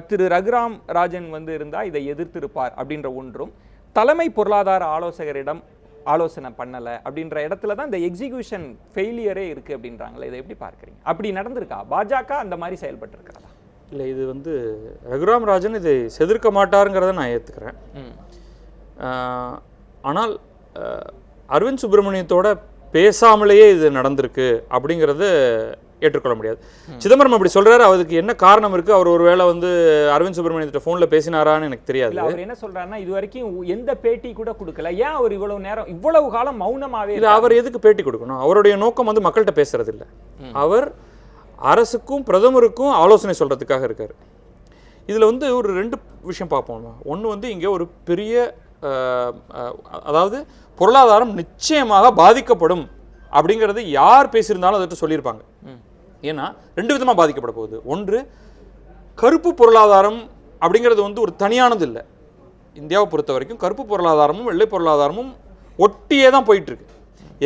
திரு ரகுராம் ராஜன் வந்து இருந்தா இதை எதிர்த்திருப்பார் அப்படின்ற ஒன்றும், தலைமை பொருளாதார ஆலோசகரிடம் ஆலோசனை பண்ணல அப்படின்ற இடத்துல தான் இந்த எக்ஸிகியூஷன் ஃபெயிலியரே இருக்கு அப்படின்றாங்களே, இதை எப்படி பார்க்குறீங்க? அப்படி நடந்திருக்கா? பாஜக அந்த மாதிரி செயல்பட்டு இருக்கிறதா? இல்லை, இது வந்து ரகுராம் ராஜன் இதை செதிர்க்க மாட்டாருங்கிறத நான் ஏற்றுக்கிறேன். ஆனால் அரவிந்த் சுப்பிரமணியத்தோட பேசாமலேயே இது நடந்திருக்கு அப்படிங்கிறது ஏற்றுக்கொள்ள முடியாது. சிதம்பரம் அப்படி சொல்றாரு, அதுக்கு என்ன காரணம் இருக்கு? அவர் ஒருவேளை வந்து அரவிந்த் சுப்பிரமணியத்திட்ட ஃபோன்ல பேசினாரான்னு எனக்கு தெரியாது. அவர் என்ன சொல்றாருன்னா, இது வரைக்கும் எந்த பேட்டி கூட கொடுக்கல. ஏன் அவர் இவ்வளவு நேரம் இவ்வளவு காலம் மௌனமாவே? இல்லை, அவர் எதுக்கு பேட்டி கொடுக்கணும்? அவருடைய நோக்கம் வந்து மக்கள்கிட்ட பேசுறது இல்லை. அவர் அரசுக்கும் பிரதமருக்கும் ஆலோசனை சொல்றதுக்காக இருக்காரு. இதுல வந்து ஒரு ரெண்டு விஷயம் பார்ப்போம். ஒன்று வந்து இங்கே ஒரு பெரிய அதாவது பொருளாதாரம் நிச்சயமாக பாதிக்கப்படும் அப்படிங்கிறது யார் பேசியிருந்தாலும் அதை சொல்லியிருப்பாங்க. ஏன்னா ரெண்டு விதமாக பாதிக்கப்பட போகுது. ஒன்று, கருப்பு பொருளாதாரம் அப்படிங்கிறது வந்து ஒரு தனியானது இல்லை. இந்தியாவை பொறுத்த வரைக்கும் கருப்பு பொருளாதாரமும் வெள்ளை பொருளாதாரமும் ஒட்டியே தான் போயிட்டு இருக்கு.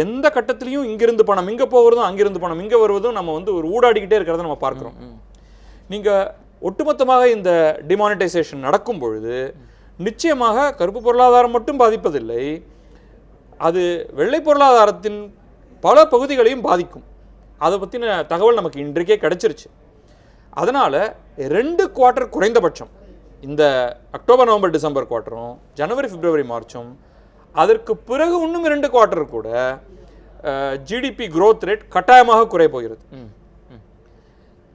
எந்த கட்டத்திலையும் இங்கிருந்து பணம் இங்கே போகிறதும் அங்கிருந்து பணம் இங்கே வருவதும் நம்ம வந்து ஒரு ஊடாடிக்கிட்டே இருக்கிறத நம்ம பார்க்குறோம். நீங்கள் ஒட்டுமொத்தமாக இந்த டிமானிட்டைசேஷன் நடக்கும் பொழுது நிச்சயமாக கருப்பு பொருளாதாரம் மட்டும் பாதிப்பதில்லை, அது வெள்ளை பொருளாதாரத்தின் பல பகுதிகளையும் பாதிக்கும். அதை பற்றின தகவல் நமக்கு இன்றைக்கே கிடைச்சிருச்சு. அதனால் 2 குவார்ட்டர் குறைந்தபட்சம், இந்த அக்டோபர் நவம்பர் டிசம்பர் குவார்ட்டரும் ஜனவரி பிப்ரவரி மார்ச்சும், அதற்கு பிறகு இன்னும் 2 குவார்ட்டர் கூட ஜிடிபி growth ரேட் கட்டாயமாக குறைய போகிறது.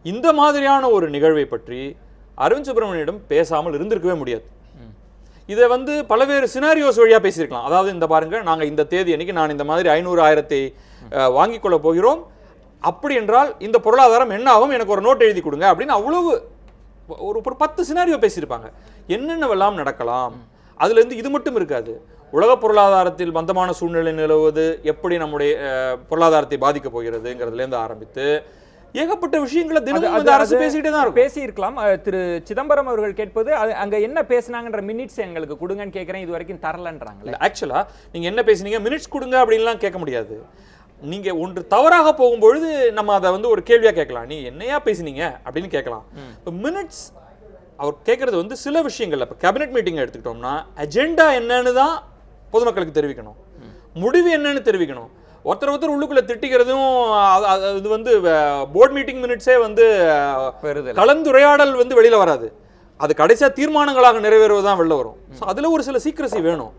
இந்த மாதிரியான ஒரு நிகழ்வை பற்றி அரவிந்த் சுப்பிரமணியிடம் பேசாமல் இருந்திருக்கவே முடியாது. இதை வந்து பல்வேறு சினாரியோஸ் வழியாக பேசியிருக்கலாம். அதாவது இந்த பாருங்க, நாங்கள் இந்த தேதி அன்னைக்கு நான் இந்த மாதிரி 500,000 வாங்கிக் கொள்ள போகிறோம், அப்படி என்றால் இந்த பொருளாதாரம் என்ன ஆகும், எனக்கு ஒரு நோட் எழுதி கொடுங்க அப்படின்னு அவ்வளவு ஒரு 10 சினாரியோ பேசியிருப்பாங்க. என்னென்னவெல்லாம் நடக்கலாம். அதுலேருந்து இது மட்டும் இருக்காது, உலக பொருளாதாரத்தில் மந்தமான சூழ்நிலை நிலவுவது எப்படி நம்முடைய பொருளாதாரத்தை பாதிக்க போகிறதுங்கிறதுலேருந்து ஆரம்பித்து ஏகப்பட்ட விஷயங்களை தினமும் இந்த அரசு பேசிக்கிட்டே தான் இருக்கும். பேசியிருக்கலாம். திரு சிதம்பரம் அவர்கள் கேட்பது அங்க என்ன பேசினாங்கன்ற மினிட்ஸ் எங்களுக்கு கொடுங்கன்னு கேட்குறேன், இது வரைக்கும் தரலன்றாங்களே. ஆக்சுவலாக நீங்கள் என்ன பேசுனீங்க மினிட்ஸ் கொடுங்க அப்படின்லாம் கேட்க முடியாது. நீங்கள் ஒன்று தவறாக போகும்பொழுது நம்ம அதை வந்து ஒரு கேள்வியாக கேட்கலாம், நீ என்னையா பேசுனீங்க அப்படின்னு கேட்கலாம். இப்போ மினிட்ஸ் அவர் கேட்குறது வந்து சில விஷயங்கள். இப்போ கேபினெட் மீட்டிங் எடுத்துக்கிட்டோம்னா அஜெண்டா என்னன்னு தான் பொதுமக்களுக்கு தெரிவிக்கணும், முடிவு என்னன்னு தெரிவிக்கணும். ஒருத்தர் உள்ளுக்குள்ள திட்டிக்கிறதும் இது வந்து போர்ட் மீட்டிங் மினிட்ஸே வந்து கலந்துரையாடல் வந்து வெளியில வராது, அது கடைசியா தீர்மானங்களாக நிறைவேறுவதுதான் வெளில வரும். ஸோ அதுல ஒரு சில சீக்கிரசி வேணும்.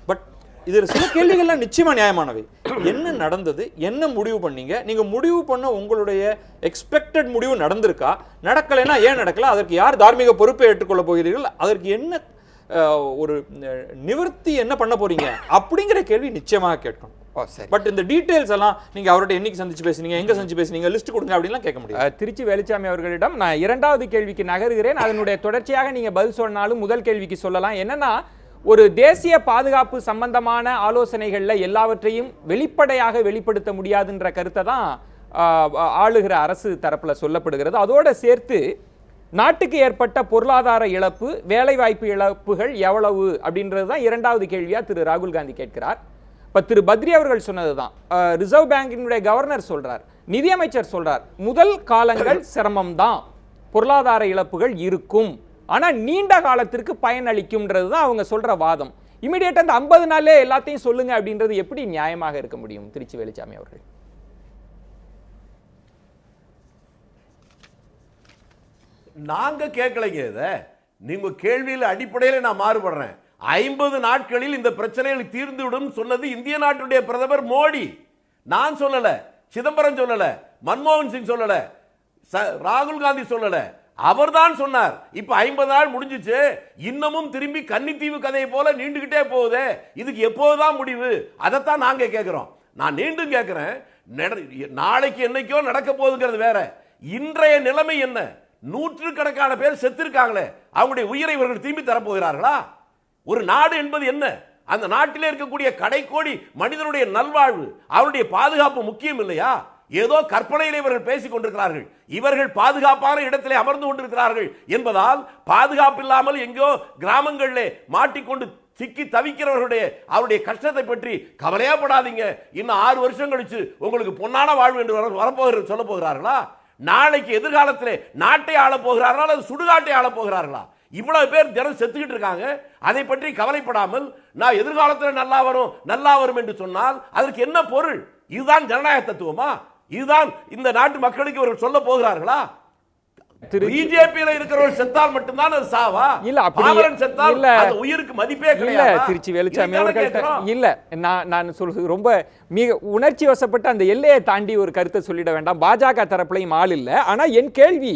பட் இது சில கேள்விகள்லாம் நிச்சயமா நியாயமானவை. என்ன நடந்தது, என்ன முடிவு பண்ணீங்க, நீங்க முடிவு பண்ண உங்களுடைய எக்ஸ்பெக்டட் முடிவு நடந்திருக்கா, நடக்கலைன்னா ஏன் நடக்கல, அதற்கு யார் தார்மீக பொறுப்பை ஏற்றுக்கொள்ள போகிறீர்கள், அதற்கு என்ன ஒரு நிவர்த்தி என்ன பண்ண போறீங்க அப்படிங்கிற கேள்வி நிச்சயமாக கேட்கணும். பட் இந்த டீடைல்ஸ் எல்லாம் நீங்க அவர்கிட்ட என்னைக்கு சந்திச்சு பேசுனீங்க, எங்க சந்திச்சு பேசுனீங்க, லிஸ்ட் கொடுங்க அப்படின்லாம் கேட்க முடியாது. திருச்சி வேலுச்சாமி அவர்களிடம் நான் 2வது கேள்விக்கு நகருகிறேன். அதனுடைய தொடர்ச்சியாக நீங்க பதில் சொன்னாலும் முதல் கேள்விக்கு சொல்லலாம். என்னன்னா, ஒரு தேசிய பாதுகாப்பு சம்பந்தமான ஆலோசனைகள்ல எல்லாவற்றையும் வெளிப்படையாக வெளிப்படுத்த முடியாதுன்ற கருத்தை தான் ஆளுகிற அரசு தரப்புல சொல்லப்படுகிறது. அதோட சேர்த்து நாட்டுக்கு ஏற்பட்ட பொருளாதார இழப்பு, வேலைவாய்ப்பு இழப்புகள் எவ்வளவு அப்படின்றது தான் 2வது கேள்வியா திரு ராகுல் காந்தி கேட்கிறார். இப்போ திரு பத்ரி அவர்கள் சொன்னதுதான், ரிசர்வ் பேங்கினுடைய கவர்னர் சொல்றார், நிதியமைச்சர் சொல்றார், முதல் காலங்கள் சிரமம் தான், பொருளாதார இழப்புகள் இருக்கும், ஆனா நீண்ட காலத்திற்கு பயனளிக்கும்ன்றது தான் அவங்க சொல்ற வாதம். இமிடியேட் அந்த 50 நாளே எல்லாத்தையும் சொல்லுங்க அப்படின்றது எப்படி நியாயமாக இருக்க முடியும்? திருச்சி வேலுச்சாமி அவர்கள். நாங்க கேட்கலைங்க, இதை நீங்க கேள்வியில் அடிப்படையில் நான் மாறுபடுறேன். 50 நாட்களில் இந்த பிரச்சனைகள் தீர்ந்துவிடும் சொன்னது இந்திய நாட்டுடைய பிரதமர் மோடி. நான் சொல்லல, சிதம்பரம் சொல்லல, மன்மோகன் சிங் சொல்லல, ராகுல் காந்தி சொல்லல, அவர்தான் சொன்னார். இப்ப 50 நாள் முடிஞ்சிச்சு, இன்னமும் திரும்பி கன்னித்தீவு கதையை போல நீண்டுகிட்டே போகுது, இதுக்கு எப்போதுதான் முடிவு? அதைத்தான் நாங்க கேட்கிறோம். நான் மீண்டும் கேட்கிறேன், நாளைக்கு என்னைக்கோ நடக்க போகுதுங்கிறது வேற, இன்றைய நிலைமை என்ன? 100கணக்கான பேர் செத்திருக்காங்களே, அவங்களுடைய உயிரை இவர்கள் திரும்பி தரப்போகிறார்களா? ஒரு நாடு என்பது என்ன? அந்த நாட்டிலே இருக்கக்கூடிய கடைக்கோடி மனிதனுடைய நல்வாழ்வு, அவருடைய பாதுகாப்பு முக்கியம் இல்லையா? ஏதோ கற்பனையிலே இவர்கள் பேசிக் கொண்டிருக்கிறார்கள். இவர்கள் பாதுகாப்பான இடத்திலே அமர்ந்து கொண்டிருக்கிறார்கள் என்பதால் பாதுகாப்பு இல்லாமல் எங்கோ கிராமங்களிலே மாட்டிக்கொண்டு சிக்கி தவிக்கிறவர்களுடைய அவருடைய கஷ்டத்தை பற்றி கவலையப்படாதீங்க, இன்னும் 6 வருஷம் கழிச்சு உங்களுக்கு பொன்னான வாழ்வு என்று வரப்போகிற சொல்ல போகிறார்களா? நாளைக்கு எதிர்காலத்திலே நாட்டை ஆள போகிறார்களா அல்லது சுடுகாட்டை ஆள போகிறார்களா? இவ்வளவு பேர் தினம் செத்துக்கிட்டு இருக்காங்க, அதை பற்றி கவலைப்படாமல் நான் எதிர்காலத்தில் நல்லா வரும் என்று சொன்னால் அதற்கு என்ன பொருள்? இதுதான் ஜனநாயக தத்துவமா? இதுதான் இந்த நாட்டு மக்களுக்கு இவர்கள் சொல்ல போகிறார்களா? பிஜேபியில இருக்கிறவர்கள் செத்தால் மட்டும்தான் அது சாவா? இல்ல, பாமரன் செத்தால் அந்த உயிருக்கு மதிப்பே கிடையாது. திருச்சி வேலுச்சாமி அவர்கள் இல்ல, நான் சொல்றது ரொம்ப மிக உணர்ச்சி வசப்பட்டு அந்த எல்லையை தாண்டி ஒரு கருத்தை சொல்லிட வேண்டாம். பாஜக தரப்புலையும் ஆள் இல்லை. ஆனா என் கேள்வி,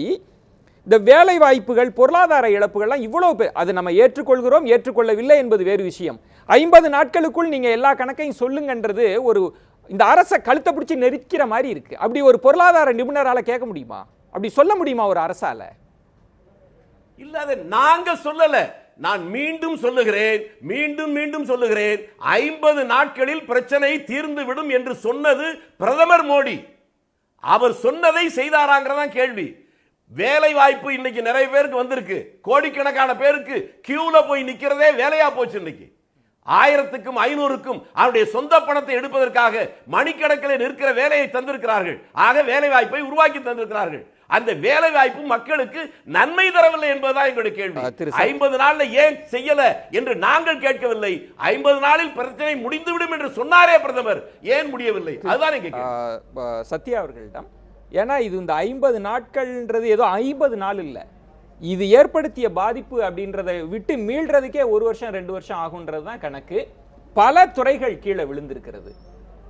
இந்த வேலை வாய்ப்புகள், பொருளாதார இழப்புகள்லாம் இவ்வளவு பேர், அது நம்ம ஏற்றுக்கொள்கிறோம் ஏற்றுக்கொள்ளவில்லை என்பது வேறு விஷயம். 50 நாட்களுக்குள் நீங்க எல்லா கணக்கையும் சொல்லுங்கன்றது ஒரு இந்த அரசை கழுத்தை பிடிச்சி நெருக்கிற மாதிரி இருக்கு. அப்படி ஒரு பொருளாதார நிபுணரால கேட்க முடியுமா? அப்படி சொல்ல முடியுமா ஒரு அரசால? இல்ல, அதை நாங்க சொல்லல. நான் மீண்டும் சொல்லுகிறேன், மீண்டும் சொல்லுகிறேன், 50 நாட்களில் பிரச்சனை தீர்ந்து விடும் என்று சொன்னது பிரதமர் மோடி. அவர் சொன்னதை செய்தாராங்கிறதான் கேள்வி. வேலை வாய்ப்பு இன்னைக்கு நிறைய பேருக்கு வந்திருக்கு, கோடிக்கணக்கான பேருக்கு கியூல போய் நிக்கிறதே வேலையா போச்சு. இன்னைக்கு 1000க்கும் 500க்கும் அவருடைய சொந்த பணத்தை எடுப்பதற்காக மணிக்கணக்கில் நிற்கிற வேலையை தந்திருக்கிறார்கள். ஆக வேலை வாய்ப்பை உருவாக்கி தந்திருக்கிறார்கள். அந்த வேலை வாய்ப்பு மக்களுக்கு நன்மை தரவில்லை என்பதுதான் எங்களுடைய கேள்வி. 50 நாள்ல ஏன் செய்யல என்று நாங்கள் கேட்கவில்லை. 50 நாளில் பிரச்சனை முடிந்துவிடும் என்று சொன்னாரே பிரதமர், ஏன் முடியவில்லை? அதுதான் எங்க கேள்வி. சத்யா அவர்களிடம், ஏன்னா இது இந்த 50 நாட்கள்ன்றது ஏதோ 50 நாள் இல்ல, இது ஏற்படுத்திய பாதிப்பு அப்படின்றத விட்டு மீள்றதுக்கே 1 வருஷம் 2 வருஷம் ஆகுன்றது தான் கணக்கு. பல துறைகள் கீழே விழுந்திருக்கிறது,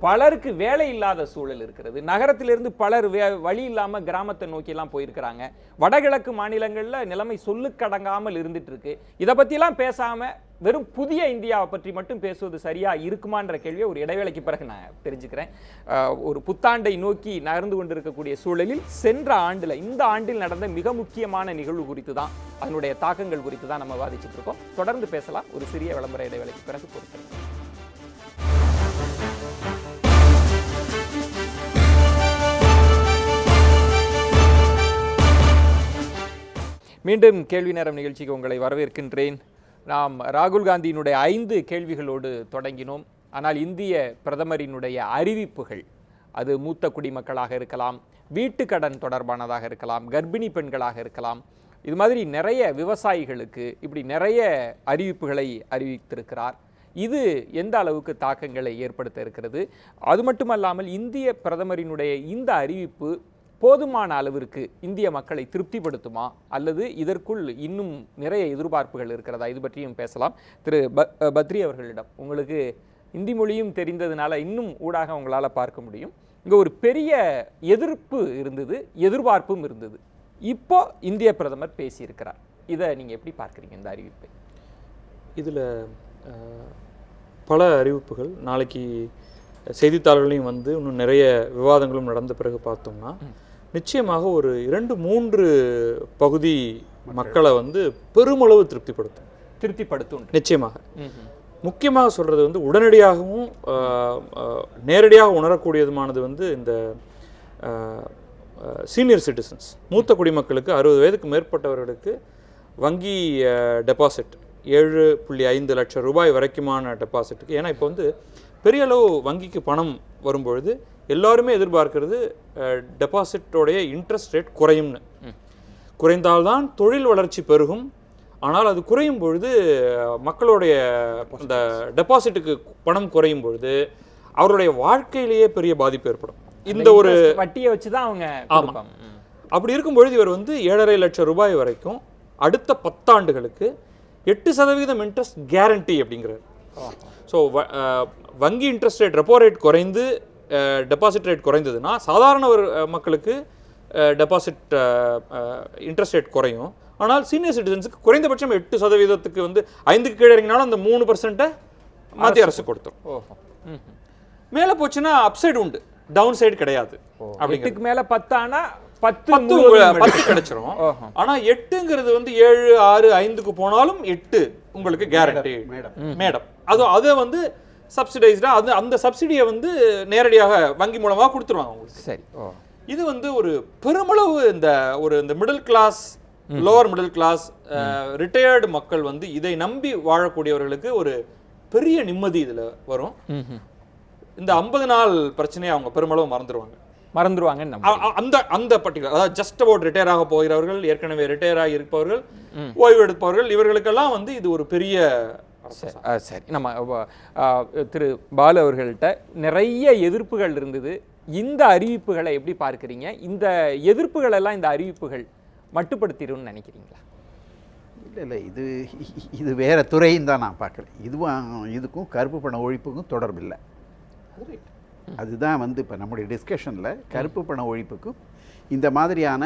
பலருக்கு வேலை இல்லாத சூழல் இருக்கிறது, நகரத்திலிருந்து பலர் வழி இல்லாம கிராமத்தை நோக்கி எல்லாம் போயிருக்கிறாங்க, வடகிழக்கு மாநிலங்கள்ல நிலைமை சொல்லுக்கடங்காமல் இருந்துட்டு இருக்கு. இதை பத்திலாம் பேசாம வெறும் புதிய இந்தியாவை பற்றி மட்டும் பேசுவது சரியா இருக்குமான்ற கேள்வியை ஒரு இடைவேளைக்கு பிறகு நான் தெரிஞ்சுக்கிறேன். ஒரு புத்தாண்டை நோக்கி நகர்ந்து கொண்டிருக்கக்கூடிய சூழலில் சென்ற ஆண்டுல இந்த ஆண்டில் நடந்த மிக முக்கியமான நிகழ்வு குறித்து தான், அதனுடைய தாக்கங்கள் குறித்து தான் நம்ம வாதிச்சுட்டு இருக்கோம். தொடர்ந்து பேசலாம் ஒரு சிறிய விளம்பர இடைவேளைக்கு பிறகு. பொறுத்திருக்கோம். மீண்டும் கேள்வி நேரம் நிகழ்ச்சிக்கு உங்களை வரவேற்கின்றேன். நாம் ராகுல் காந்தியினுடைய 5 கேள்விகளோடு தொடங்கினோம். ஆனால் இந்திய பிரதமரினுடைய அறிவிப்புகள், அது மூத்த குடிமக்களாக இருக்கலாம், வீட்டுக்கடன் தொடர்பானதாக இருக்கலாம், கர்ப்பிணி பெண்களாக இருக்கலாம், இது மாதிரி நிறைய விவசாயிகளுக்கு இப்படி நிறைய அறிவிப்புகளை அறிவித்திருக்கிறார். இது எந்த அளவுக்கு தாக்கங்களை ஏற்படுத்த இருக்கிறது? அது மட்டுமல்லாமல் இந்திய பிரதமரினுடைய இந்த அறிவிப்பு போதுமான அளவிற்கு இந்திய மக்களை திருப்திப்படுத்துமா, அல்லது இதற்குள் இன்னும் நிறைய எதிர்பார்ப்புகள் இருக்கிறதா? இது பற்றியும் பேசலாம். திரு பத்ரி அவர்களிடம், உங்களுக்கு இந்தி மொழியும் தெரிந்ததுனால இன்னும் ஊடாக உங்களால் பார்க்க முடியும். இங்கே ஒரு பெரிய எதிர்ப்பு இருந்தது, எதிர்பார்ப்பும் இருந்தது. இப்போ இந்திய பிரதமர் பேசியிருக்கிறார். இதை நீங்கள் எப்படி பார்க்குறீங்க இந்த அறிவிப்பை? இதில் பல அறிவிப்புகள் நாளைக்கு செய்தித்தாள்களையும் வந்து இன்னும் நிறைய விவாதங்களும் நடந்த பிறகு பார்த்தோம்னா நிச்சயமாக ஒரு 2-3 பகுதி மக்களை வந்து பெருமளவு திருப்திப்படுத்தும். நிச்சயமாக முக்கியமாக சொல்றது வந்து உடனடியாகவும் நேரடியாக உணரக்கூடியதுமானது வந்து இந்த சீனியர் சிட்டிசன்ஸ், மூத்த குடிமக்களுக்கு 60 வயதுக்கு மேற்பட்டவர்களுக்கு வங்கி டெபாசிட் 7.5 லட்சம் ரூபாய் வரைக்குமான டெபாசிட்டுக்கு. ஏன்னா இப்போ வந்து பெரிய அளவு வங்கிக்கு பணம் வரும்பொழுது எல்லாருமே எதிர்பார்க்கிறது டெபாசிட்டோடைய இன்ட்ரெஸ்ட் ரேட் குறையும்னு. குறைந்தால்தான் தொழில் வளர்ச்சி பெருகும். ஆனால் அது குறையும் பொழுது மக்களுடைய அந்த டெபாசிட்டுக்கு பணம் குறையும் பொழுது அவருடைய வாழ்க்கையிலேயே பெரிய பாதிப்பு ஏற்படும். இந்த ஒரு வட்டியை வச்சுதான் அவங்க. ஆமாம், அப்படி இருக்கும் பொழுது இவர் வந்து 7.5 லட்சம் ரூபாய் வரைக்கும் அடுத்த 10 ஆண்டுகளுக்கு 8% இன்ட்ரெஸ்ட் கேரண்டி அப்படிங்கிறார். ஸோ வங்கி இன்ட்ரெஸ்ட் ரேட், ரெப்போ ரேட் குறைந்து டெபாசிட் ரேட் குறைந்ததுன்னா சாதாரண ஒரு மக்களுக்கு டெபாசிட் இன்ட்ரெஸ்ட் ரேட் குறையும். ஆனால் சீனியர் சிட்டிசன்ஸுக்கு குறைந்தபட்சம் 8% வந்து 5க்கு கீழே இறங்கினாலும் அந்த 3% மத்திய அரசு கொடுத்துரும். மேலே போச்சுன்னா அப்சைடு உண்டு, டவுன் சைடு கிடையாது. அப்படிங்கிறதுக்கு மேலே 10 ஆனால் 10 கிடைச்சிரும். ஆனா 8ங்கிறது வந்து 7, 6, 5க்கு போனாலும் 8 உங்களுக்கு கேரண்டி மேடம். அதை வந்து சப்சிடைஸ்டா அந்த சப்சிடியை வந்து நேரடியாக வங்கி மூலமாக கொடுத்துருவாங்க உங்களுக்கு. சரி, இது வந்து ஒரு பெருமளவு இந்த middle class, lower middle class, retired மக்கள் வந்து இதை நம்பி வாழக்கூடியவர்களுக்கு ஒரு பெரிய நிம்மதி இதுல வரும். இந்த 50 நாள் பிரச்சனையை அவங்க பெருமளவு மறந்துடுவாங்க. அந்த பர்டிகுலர், அதாவது ஜஸ்ட் அபவுட் ரிட்டையர் ஆக போகிறவர்கள், ஏற்கனவே ரிட்டையர் ஆகி இருப்பவர்கள், ஓய்வு எடுப்பவர்கள், இவர்களுக்கெல்லாம் வந்து இது ஒரு பெரிய. சரி, நம்ம திரு பாலு அவர்கள்ட்ட நிறைய எதிர்ப்புகள் இருந்தது. இந்த அறிவிப்புகளை எப்படி பார்க்குறீங்க? இந்த எதிர்ப்புகள் எல்லாம் இந்த அறிவிப்புகள் மட்டுப்படுத்திடும்னு நினைக்கிறீங்களா? இல்லை, இது வேற துறையும் தான் நான் பார்க்குறேன். இதுக்கும் கருப்பு பண ஒழிப்புக்கும் தொடர்பு இல்லை. அதுதான் வந்து இப்போ நம்முடைய டிஸ்கஷனில் கருப்பு பண ஒழிப்புக்கும் இந்த மாதிரியான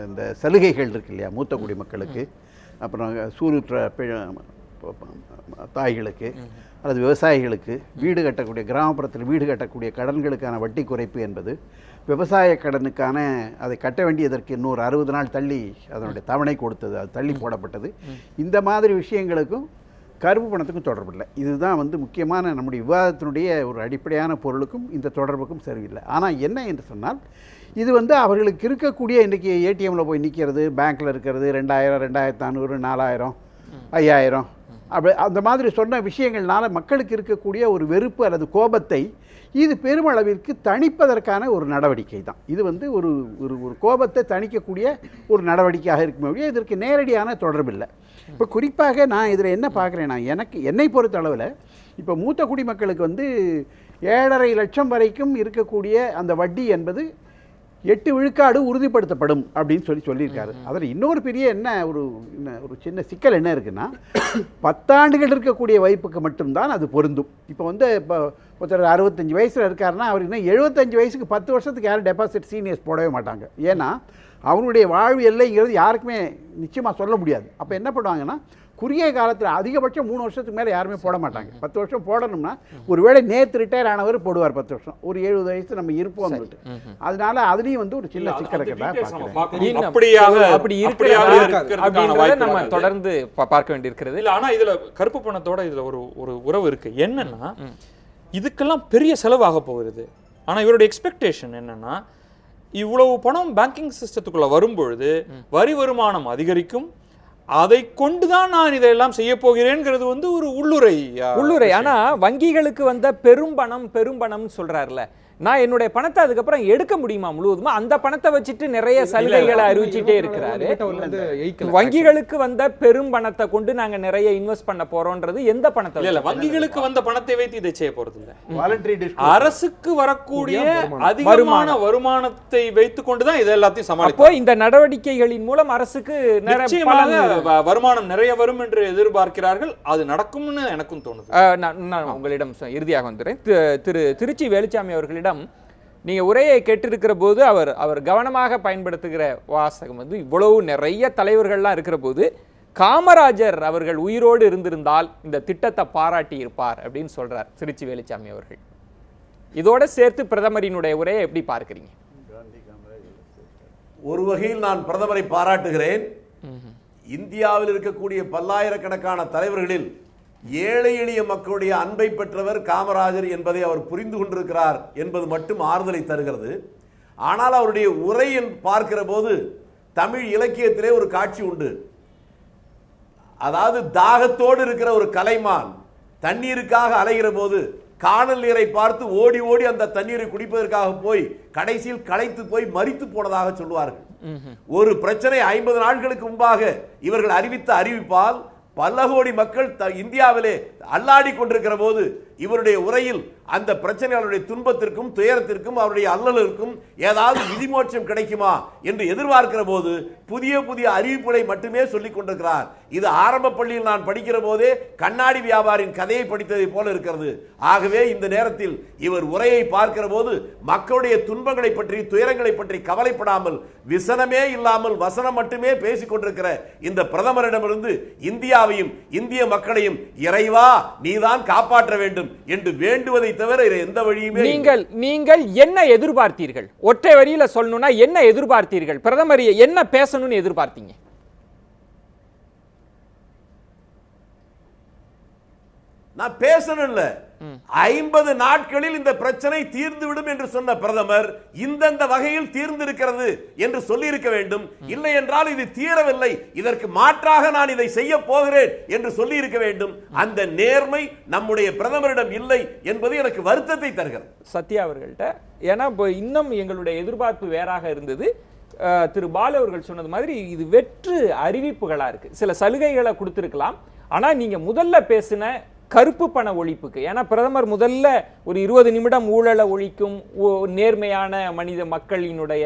இந்த சலுகைகள் இருக்கு இல்லையா, மூத்த குடிமக்களுக்கு, அப்புறம் சூருற்ற தாய்களுக்கு அல்லது விவசாயிகளுக்கு, வீடு கட்டக்கூடிய கிராமப்புறத்தில் வீடு கட்டக்கூடிய கடன்களுக்கான வட்டி குறைப்பு என்பது விவசாய கடனுக்கான அதை கட்ட வேண்டியதற்கு இன்னொரு 60 நாள் தள்ளி அதனுடைய தவணை கொடுத்தது, அது தள்ளி போடப்பட்டது. இந்த மாதிரி விஷயங்களுக்கும் கருப்பு பணத்துக்கும் தொடர்பு இல்லை. இதுதான் வந்து முக்கியமான நம்முடைய விவாதத்தினுடைய ஒரு அடிப்படையான பொருளுக்கும் இந்த தொடர்புக்கும் சரியில்லை. ஆனால் என்ன என்று சொன்னால், இது வந்து அவர்களுக்கு இருக்கக்கூடிய இன்றைக்கி ஏடிஎம்மில் போய் நிற்கிறது, பேங்க்கில் இருக்கிறது 2000, 2500, 4000, 5000 அப்படி அந்த மாதிரி சொன்ன விஷயங்கள்னால மக்களுக்கு இருக்கக்கூடிய ஒரு வெறுப்பு அல்லது கோபத்தை இது பெருமளவிற்கு தணிப்பதற்கான ஒரு நடவடிக்கை தான். இது வந்து ஒரு ஒரு ஒரு கோபத்தை தணிக்கக்கூடிய ஒரு நடவடிக்கையாக இருக்குமே ஒழிய இதற்கு நேரடியான தொடர்பில்லை. இப்போ குறிப்பாக நான் இதில் என்ன பார்க்குறேன்னா, என்னை பொறுத்த அளவில் இப்போ மூத்த குடிமக்களுக்கு வந்து 7.5 லட்சம் வரைக்கும் இருக்கக்கூடிய அந்த வட்டி என்பது 8 விழுக்காடு உறுதிப்படுத்தப்படும் அப்படின்னு சொல்லியிருக்காரு. அதில் இன்னொரு பெரிய ஒரு சின்ன சிக்கல் என்ன இருக்குன்னா, 10 ஆண்டுகள் இருக்கக்கூடிய வைப்புக்கு மட்டும்தான் அது பொருந்தும். இப்போ வந்து இப்போ ஒருத்தர் 65 வயசில் இருக்காருன்னா அவர் இன்னும் 75 வயசுக்கு 10 வருஷத்துக்கு யாரும் டெபாசிட் சீனியர்ஸ் போடவே மாட்டாங்க. ஏன்னா அவருடைய வாழ்வு எல்லைங்கிறது யாருக்குமே நிச்சயமாக சொல்ல முடியாது. அப்போ என்ன பண்ணுவாங்கன்னா, குறுகிய காலத்தில் அதிகபட்சம் 3 வருஷத்துக்கு மேலே யாருமே போட மாட்டாங்க. 10 வருஷம் போடணும்னா ஒருவேளை நேற்று ரிட்டையர் ஆனவர் போடுவார் 10 வருஷம், ஒரு 70 வயசு நம்ம இருப்போம். அதனால அதுலேயும் வந்து ஒரு சின்ன சிக்கல் நம்ம தொடர்ந்து பார்க்க வேண்டியிருக்கிறது. இல்லை, ஆனால் இதில் கருப்பு பணத்தோட இதில் ஒரு உறவு இருக்கு. என்னன்னா, இதுக்கெல்லாம் பெரிய செலவாக போகிறது. ஆனால் இவருடைய எக்ஸ்பெக்டேஷன் என்னன்னா, இவ்வளவு பணம் பேங்கிங் சிஸ்டத்துக்குள்ள வரும்பொழுது வரி வருமானம் அதிகரிக்கும், அதை கொண்டுதான் நான் இதெல்லாம் செய்ய போகிறேன்ங்கிறது வந்து ஒரு உள்ளுரை. ஆனா வங்கிகளுக்கு வந்த பெரும் பணம் சொல்றாருல, நான் என்னுடைய பணத்தை அதுக்கப்புறம் எடுக்க முடியுமா முழுவதுமா? அந்த பணத்தை வச்சுட்டு நிறைய சலுகைகளை அறிவிச்சுட்டே இருக்கிறாரு. வங்கிகளுக்கு வந்த பெரும் பணத்தை கொண்டு நாங்க நிறைய இன்வெஸ்ட் பண்ண போறோம்ன்றது எந்த பணத்தை? இல்ல, வங்கிகளுக்கு வந்த பணத்தை வைத்து இதை செய்ய போறது இல்ல. அரசுக்கு வரக்கூடிய அதிகமான வருமானத்தை வைத்துக் கொண்டுதான் இதை எல்லாத்தையும் சமாளிப்போம். இந்த நடவடிக்கைகளின் மூலம் அரசுக்கு வருமானம் நிறைய வரும் என்று எதிர்பார்க்கிறார்கள். அது நடக்கும்னு எனக்கும் தோணுது. நான் உங்களிடம் இறுதியாக வந்துடுறேன். திருச்சி வேலுச்சாமி அவர்களிடம் நீங்க உரையை கேட்டிருக்கிற போது அவர் கவனமாக பயன்படுத்துகிற வாசகம் வந்து, இவ்வளவு நிறைய தலைவர்கள்லாம் இருக்கிற போது காமராஜர் அவர்கள் உயிரோடு இருந்திருந்தால் இந்த திட்டத்தை பாராட்டி இருப்பார் அப்படின்னு சொல்றார் திருச்சி வேலுச்சாமி அவர்கள். இதோட சேர்த்து பிரதமரினுடைய உரையை எப்படி பார்க்கிறீங்க? ஒரு வகையில் நான் பிரதமரை பாராட்டுகிறேன். இந்தியாவில் இருக்கக்கூடிய பல்லாயிரக்கணக்கான தலைவர்களில் ஏழை எளிய மக்களுடைய அன்பை பெற்றவர் காமராஜர் என்பதை அவர் புரிந்து கொண்டிருக்கிறார் என்பது மட்டும் ஆறுதலை தருகிறது. ஆனால் அவருடைய உரையை பார்க்கிற போது தமிழ் இலக்கியத்திலே ஒரு காட்சி உண்டு. அதாவது தாகத்தோடு இருக்கிற ஒரு கலைமான் தண்ணீருக்காக அலைகிற போது காணல் நீரை பார்த்து ஓடி ஓடி அந்த தண்ணீரை குடிப்பதற்காக போய் கடைசியில் களைத்து போய் மரித்து போனதாக சொல்வார்கள். ஒரு பிரச்சனை 50 நாட்களுக்கு முன்பாக இவர்கள் அறிவித்த அறிவிப்பால் பல கோடி மக்கள் இந்தியாவிலே அல்லாடி கொண்டிருக்கிற போது இவருடைய உரையில் அந்த பிரச்சனைகளுடைய துன்பத்திற்கும் துயரத்திற்கும் அவருடைய அல்லலுக்கும் ஏதாவது விதிமோட்சம் கிடைக்குமா என்று எதிர்பார்க்கிற போது புதிய புதிய அறிவிப்புகளை மட்டுமே சொல்லிக் கொண்டிருக்கிறார். இது ஆரம்ப பள்ளியில் நான் படிக்கிற போதே கண்ணாடி வியாபாரியின் கதையை படித்ததை போல இருக்கிறது. ஆகவே இந்த நேரத்தில் இவர் உரையை பார்க்கிற போது மக்களுடைய துன்பங்களை பற்றி துயரங்களை பற்றி கவலைப்படாமல் விசனமே இல்லாமல் வசனம் மட்டுமே பேசிக் கொண்டிருக்கிற இந்த பிரதமரிடமிருந்து இந்தியாவையும் இந்திய மக்களையும் இறைவா நீதான் காப்பாற்ற வேண்டும் என்று வேண்டுவதை தவிர எந்த வழியுமே. நீங்கள் என்ன எதிர்பார்த்தீர்கள்? ஒற்றை வரியில சொல்லணும்னா என்ன எதிர்பார்த்தீர்கள்? பிரதமர் என்ன பேசணும்னு எதிர்பார்த்தீங்க? நான் பேசணும் இல்ல, 50 நாட்களில் இந்த பிரச்சனை தீர்ந்துவிடும் என்று சொன்ன பிரதமர் இந்தந்த வகையில் தீர்ந்திருக்கிறது என்று சொல்லி இருக்க வேண்டும். இல்லை என்றால் இது தீரவில்லை, இதற்கு மாற்றாக நான் இதை செய்ய போகிறேன் என்று சொல்லி இருக்க வேண்டும். அந்த நேர்மை நம்முடைய பிரதமரிடம் இல்லை என்பது எனக்கு வருத்தத்தை தருகிறது. சத்யா அவர்கள்ட்ட ஏன்னா இன்னும் எங்களுடைய எதிர்பார்ப்பு வேறாக இருந்தது. திரு பாலு அவர்கள் சொன்னது மாதிரி இது வெற்று அறிவிப்புகளா இருக்கு. சில சலுகைகளை கொடுத்திருக்கலாம். ஆனா நீங்க முதல்ல பேசின கருப்பு பண ஒழிப்புக்கு, ஏன்னா பிரதமர் முதல்ல ஒரு 20 நிமிடம் ஊழலை ஒழிக்கும் நேர்மையான மனித மக்களினுடைய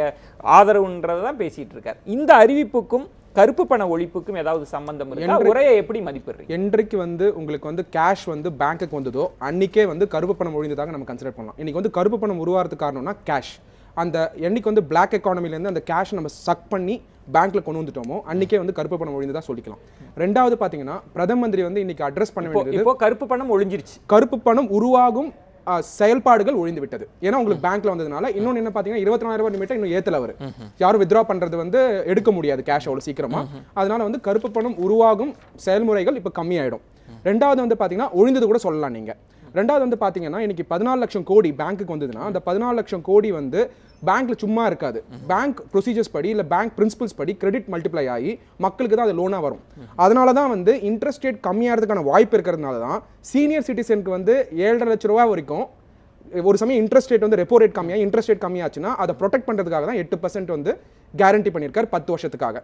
ஆதரவுன்றதான் பேசிட்டு இருக்கார். இந்த அறிவிப்புக்கும் கருப்பு பண ஒழிப்புக்கும் ஏதாவது சம்பந்தம் இருக்கா? உரையை எப்படி மதிப்பிடுறீங்க? என்றைக்கு வந்து உங்களுக்கு வந்து கேஷ் வந்து பேங்க்குக்கு வந்ததோ அன்னைக்கே வந்து கருப்பு பணம் ஒழிந்ததாக நம்ம கன்சிடர் பண்ணலாம். இன்னைக்கு வந்து கருப்பு பணம் உருவாகிறதுக்கு காரணம்னா கேஷ். அந்த என்னைக்கு வந்து பிளாக் எக்கானமிலேருந்து அந்த கேஷ் நம்ம சக் பண்ணி பேங்க்ல கொண்டு வந்துட்டோமோ அன்னைக்கே வந்து கருப்பு பணம் ஒழிந்ததா சொல்லிக்கலாம். ரெண்டாவது பாத்தீங்கன்னா பிரதம மந்திரி வந்து இன்னைக்கு அட்ரஸ் பண்ண வேண்டியது, இப்போ கருப்பு பணம் ஒழிஞ்சிருச்சு, கருப்பு பணம் உருவாகும் செயல்பாடுகள் ஒழிந்து விட்டது. ஏன்னா உங்களுக்கு பேங்க்ல வந்ததுனால. இன்னொன்னு என்ன பாத்தீங்கன்னா 24,000 லிமிட் இன்னும் ஏத்தல அவர் யாரும் வித்ரா பண்றது வந்து எடுக்க முடியாது கேஷ் அவ்வளவு சீக்கிரமா. அதனால வந்து கருப்பு பணம் உருவாகும் செயல்முறைகள் இப்ப கம்மியாயிடும். ரெண்டாவது வந்து பாத்தீங்கன்னா ஒழிந்தது கூட சொல்லலாம் நீங்க. ரெண்டாவது வந்து பார்த்தீங்கன்னா இன்னைக்கு 14 லட்சம் கோடி பேங்க்குக்கு வந்ததுன்னா அந்த 14 லட்சம் கோடி வந்து பேங்க்ல சும்மா இருக்காது. பேங்க் ப்ரொசீஜர்ஸ் படி இல்லை பேங்க் பிரின்சிபல்ஸ் படி கிரெடிட் மல்டிப்ளை ஆகி மக்களுக்கு தான் அது லோனாக வரும். அதனால தான் வந்து இன்ட்ரெஸ்ட் ரேட் கம்மியாகிறதுக்கான வாய்ப்பு இருக்கிறதுனால தான் சீனியர் சிட்டிசனுக்கு வந்து 7.5 லட்ச ரூபா வரைக்கும் ஒரு சமயம் இன்ட்ரெஸ்ட் ரேட் வந்து ரெப்போ ரேட் கம்மியாக இன்ட்ரெஸ்ட் ரேட் கம்மியாச்சுன்னா அதை ப்ரொடெக்ட் பண்ணுறதுக்காக தான் 8% வந்து கேரண்டி பண்ணியிருக்காரு 10 வருஷத்துக்காக.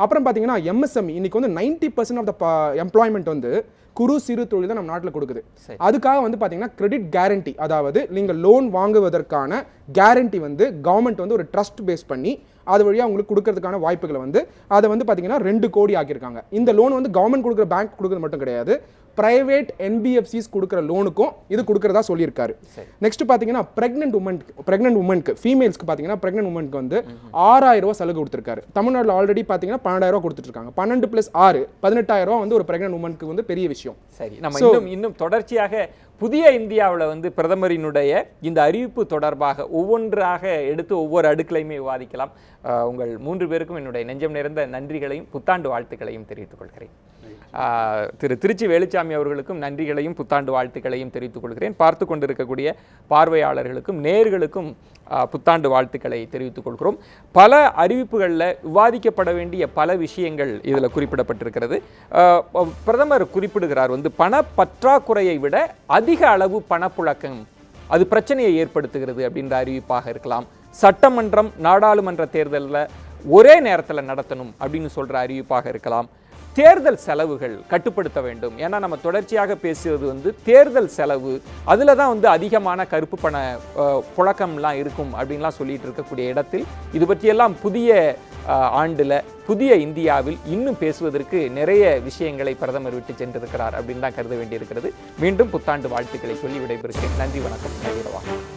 அப்புறம் பார்த்தீங்கன்னா எம்எஸ்எம்இ இன்னைக்கு வந்து 90% ஆஃப் த எம்ப்ளாய்மெண்ட் வந்து குறு சிறு தொழில் தான் நம்ம நாட்டில் கொடுக்குது. அதுக்காக வந்து பார்த்தீங்கன்னா கிரெடிட் கேரண்டி, அதாவது நீங்கள் லோன் வாங்குவதற்கான கேரண்டி வந்து கவர்மெண்ட் வந்து ஒரு ட்ரஸ்ட் பேஸ் பண்ணி அது வழியாக உங்களுக்கு கொடுக்கறதுக்கான வாய்ப்புகளை வந்து அதை வந்து பார்த்தீங்கன்னா 2 கோடி ஆக்கியிருக்காங்க. இந்த லோன் வந்து கவர்மெண்ட் கொடுக்குற பேங்க் கொடுக்குறது மட்டும் கிடையாது, பிரைவேட் என்பிஎஃப்சிஸ் கொடுக்குற லோனுக்கும் இது கொடுக்குறதா சொல்லியிருக்காரு. நெக்ஸ்ட் பார்த்தீங்கன்னா பிரெக்னென்ட் உமனுக்கு ஃபீமேல்ஸ்க்கு பார்த்தீங்கன்னா பிரெக்னென்ட் உமனுக்கு வந்து 6000 ரூபா சலுகை கொடுத்துருக்காரு. தமிழ்நாட்டில் ஆல்ரெடி பார்த்தீங்கன்னா 12,000 ரூபா கொடுத்துட்டு இருக்காங்க. 12 + 6 18,000 ரூபா வந்து ஒரு பிரெக்னென்ட் உமனுக்கு வந்து பெரிய விஷயம். சரி, நம்ம இன்னும் தொடர்ச்சியாக புதிய இந்தியாவில் வந்து பிரதமரினுடைய இந்த அறிவிப்பு தொடர்பாக ஒவ்வொன்றாக எடுத்து ஒவ்வொரு அடுக்களையுமே விவாதிக்கலாம். உங்கள் 3 பேருக்கும் என்னுடைய நெஞ்சம் நிறைந்த நன்றிகளையும் புத்தாண்டு வாழ்த்துக்களையும் தெரிவித்துக் கொள்கிறேன். திரு திருச்சி வேலுச்சாமி அவர்களுக்கும் நன்றிகளையும் புத்தாண்டு வாழ்த்துக்களையும் தெரிவித்துக் கொள்கிறேன். பார்த்து கொண்டிருக்கக்கூடிய பார்வையாளர்களுக்கும் நேயர்களுக்கும் புத்தாண்டு வாழ்த்துக்களை தெரிவித்துக் கொள்கிறோம். பல அறிவிப்புகளில் விவாதிக்கப்பட வேண்டிய பல விஷயங்கள் இதில் குறிப்பிடப்பட்டிருக்கிறது. பிரதமர் குறிப்பிடுகிறார் வந்து பண பற்றாக்குறையை விட அதிக அளவு பணப்புழக்கம் அது பிரச்சனையை ஏற்படுத்துகிறது அப்படின்ற அறிவிப்பாக இருக்கலாம். சட்டமன்றம் நாடாளுமன்ற தேர்தலில் ஒரே நேரத்தில் நடத்தணும் அப்படின்னு சொல்கிற அறிவிப்பாக இருக்கலாம். தேர்தல் செலவுகள் கட்டுப்படுத்த வேண்டும். ஏன்னா நம்ம தொடர்ச்சியாக பேசுவது வந்து தேர்தல் செலவு, அதில் தான் வந்து அதிகமான கருப்பு பண புழக்கம்லாம் இருக்கும் அப்படின்லாம் சொல்லிட்டு இருக்கக்கூடிய இடத்தில் இது பற்றியெல்லாம் புதிய ஆண்டில் புதிய இந்தியாவில் இன்னும் பேசுவதற்கு நிறைய விஷயங்களை பிரதமர் விட்டு சென்றிருக்கிறார் அப்படின்னு தான் கருத வேண்டியிருக்கிறது. மீண்டும் புத்தாண்டு வாழ்த்துக்களை சொல்லி விடைபெறுகிறேன். நன்றி, வணக்கம். நன்றி.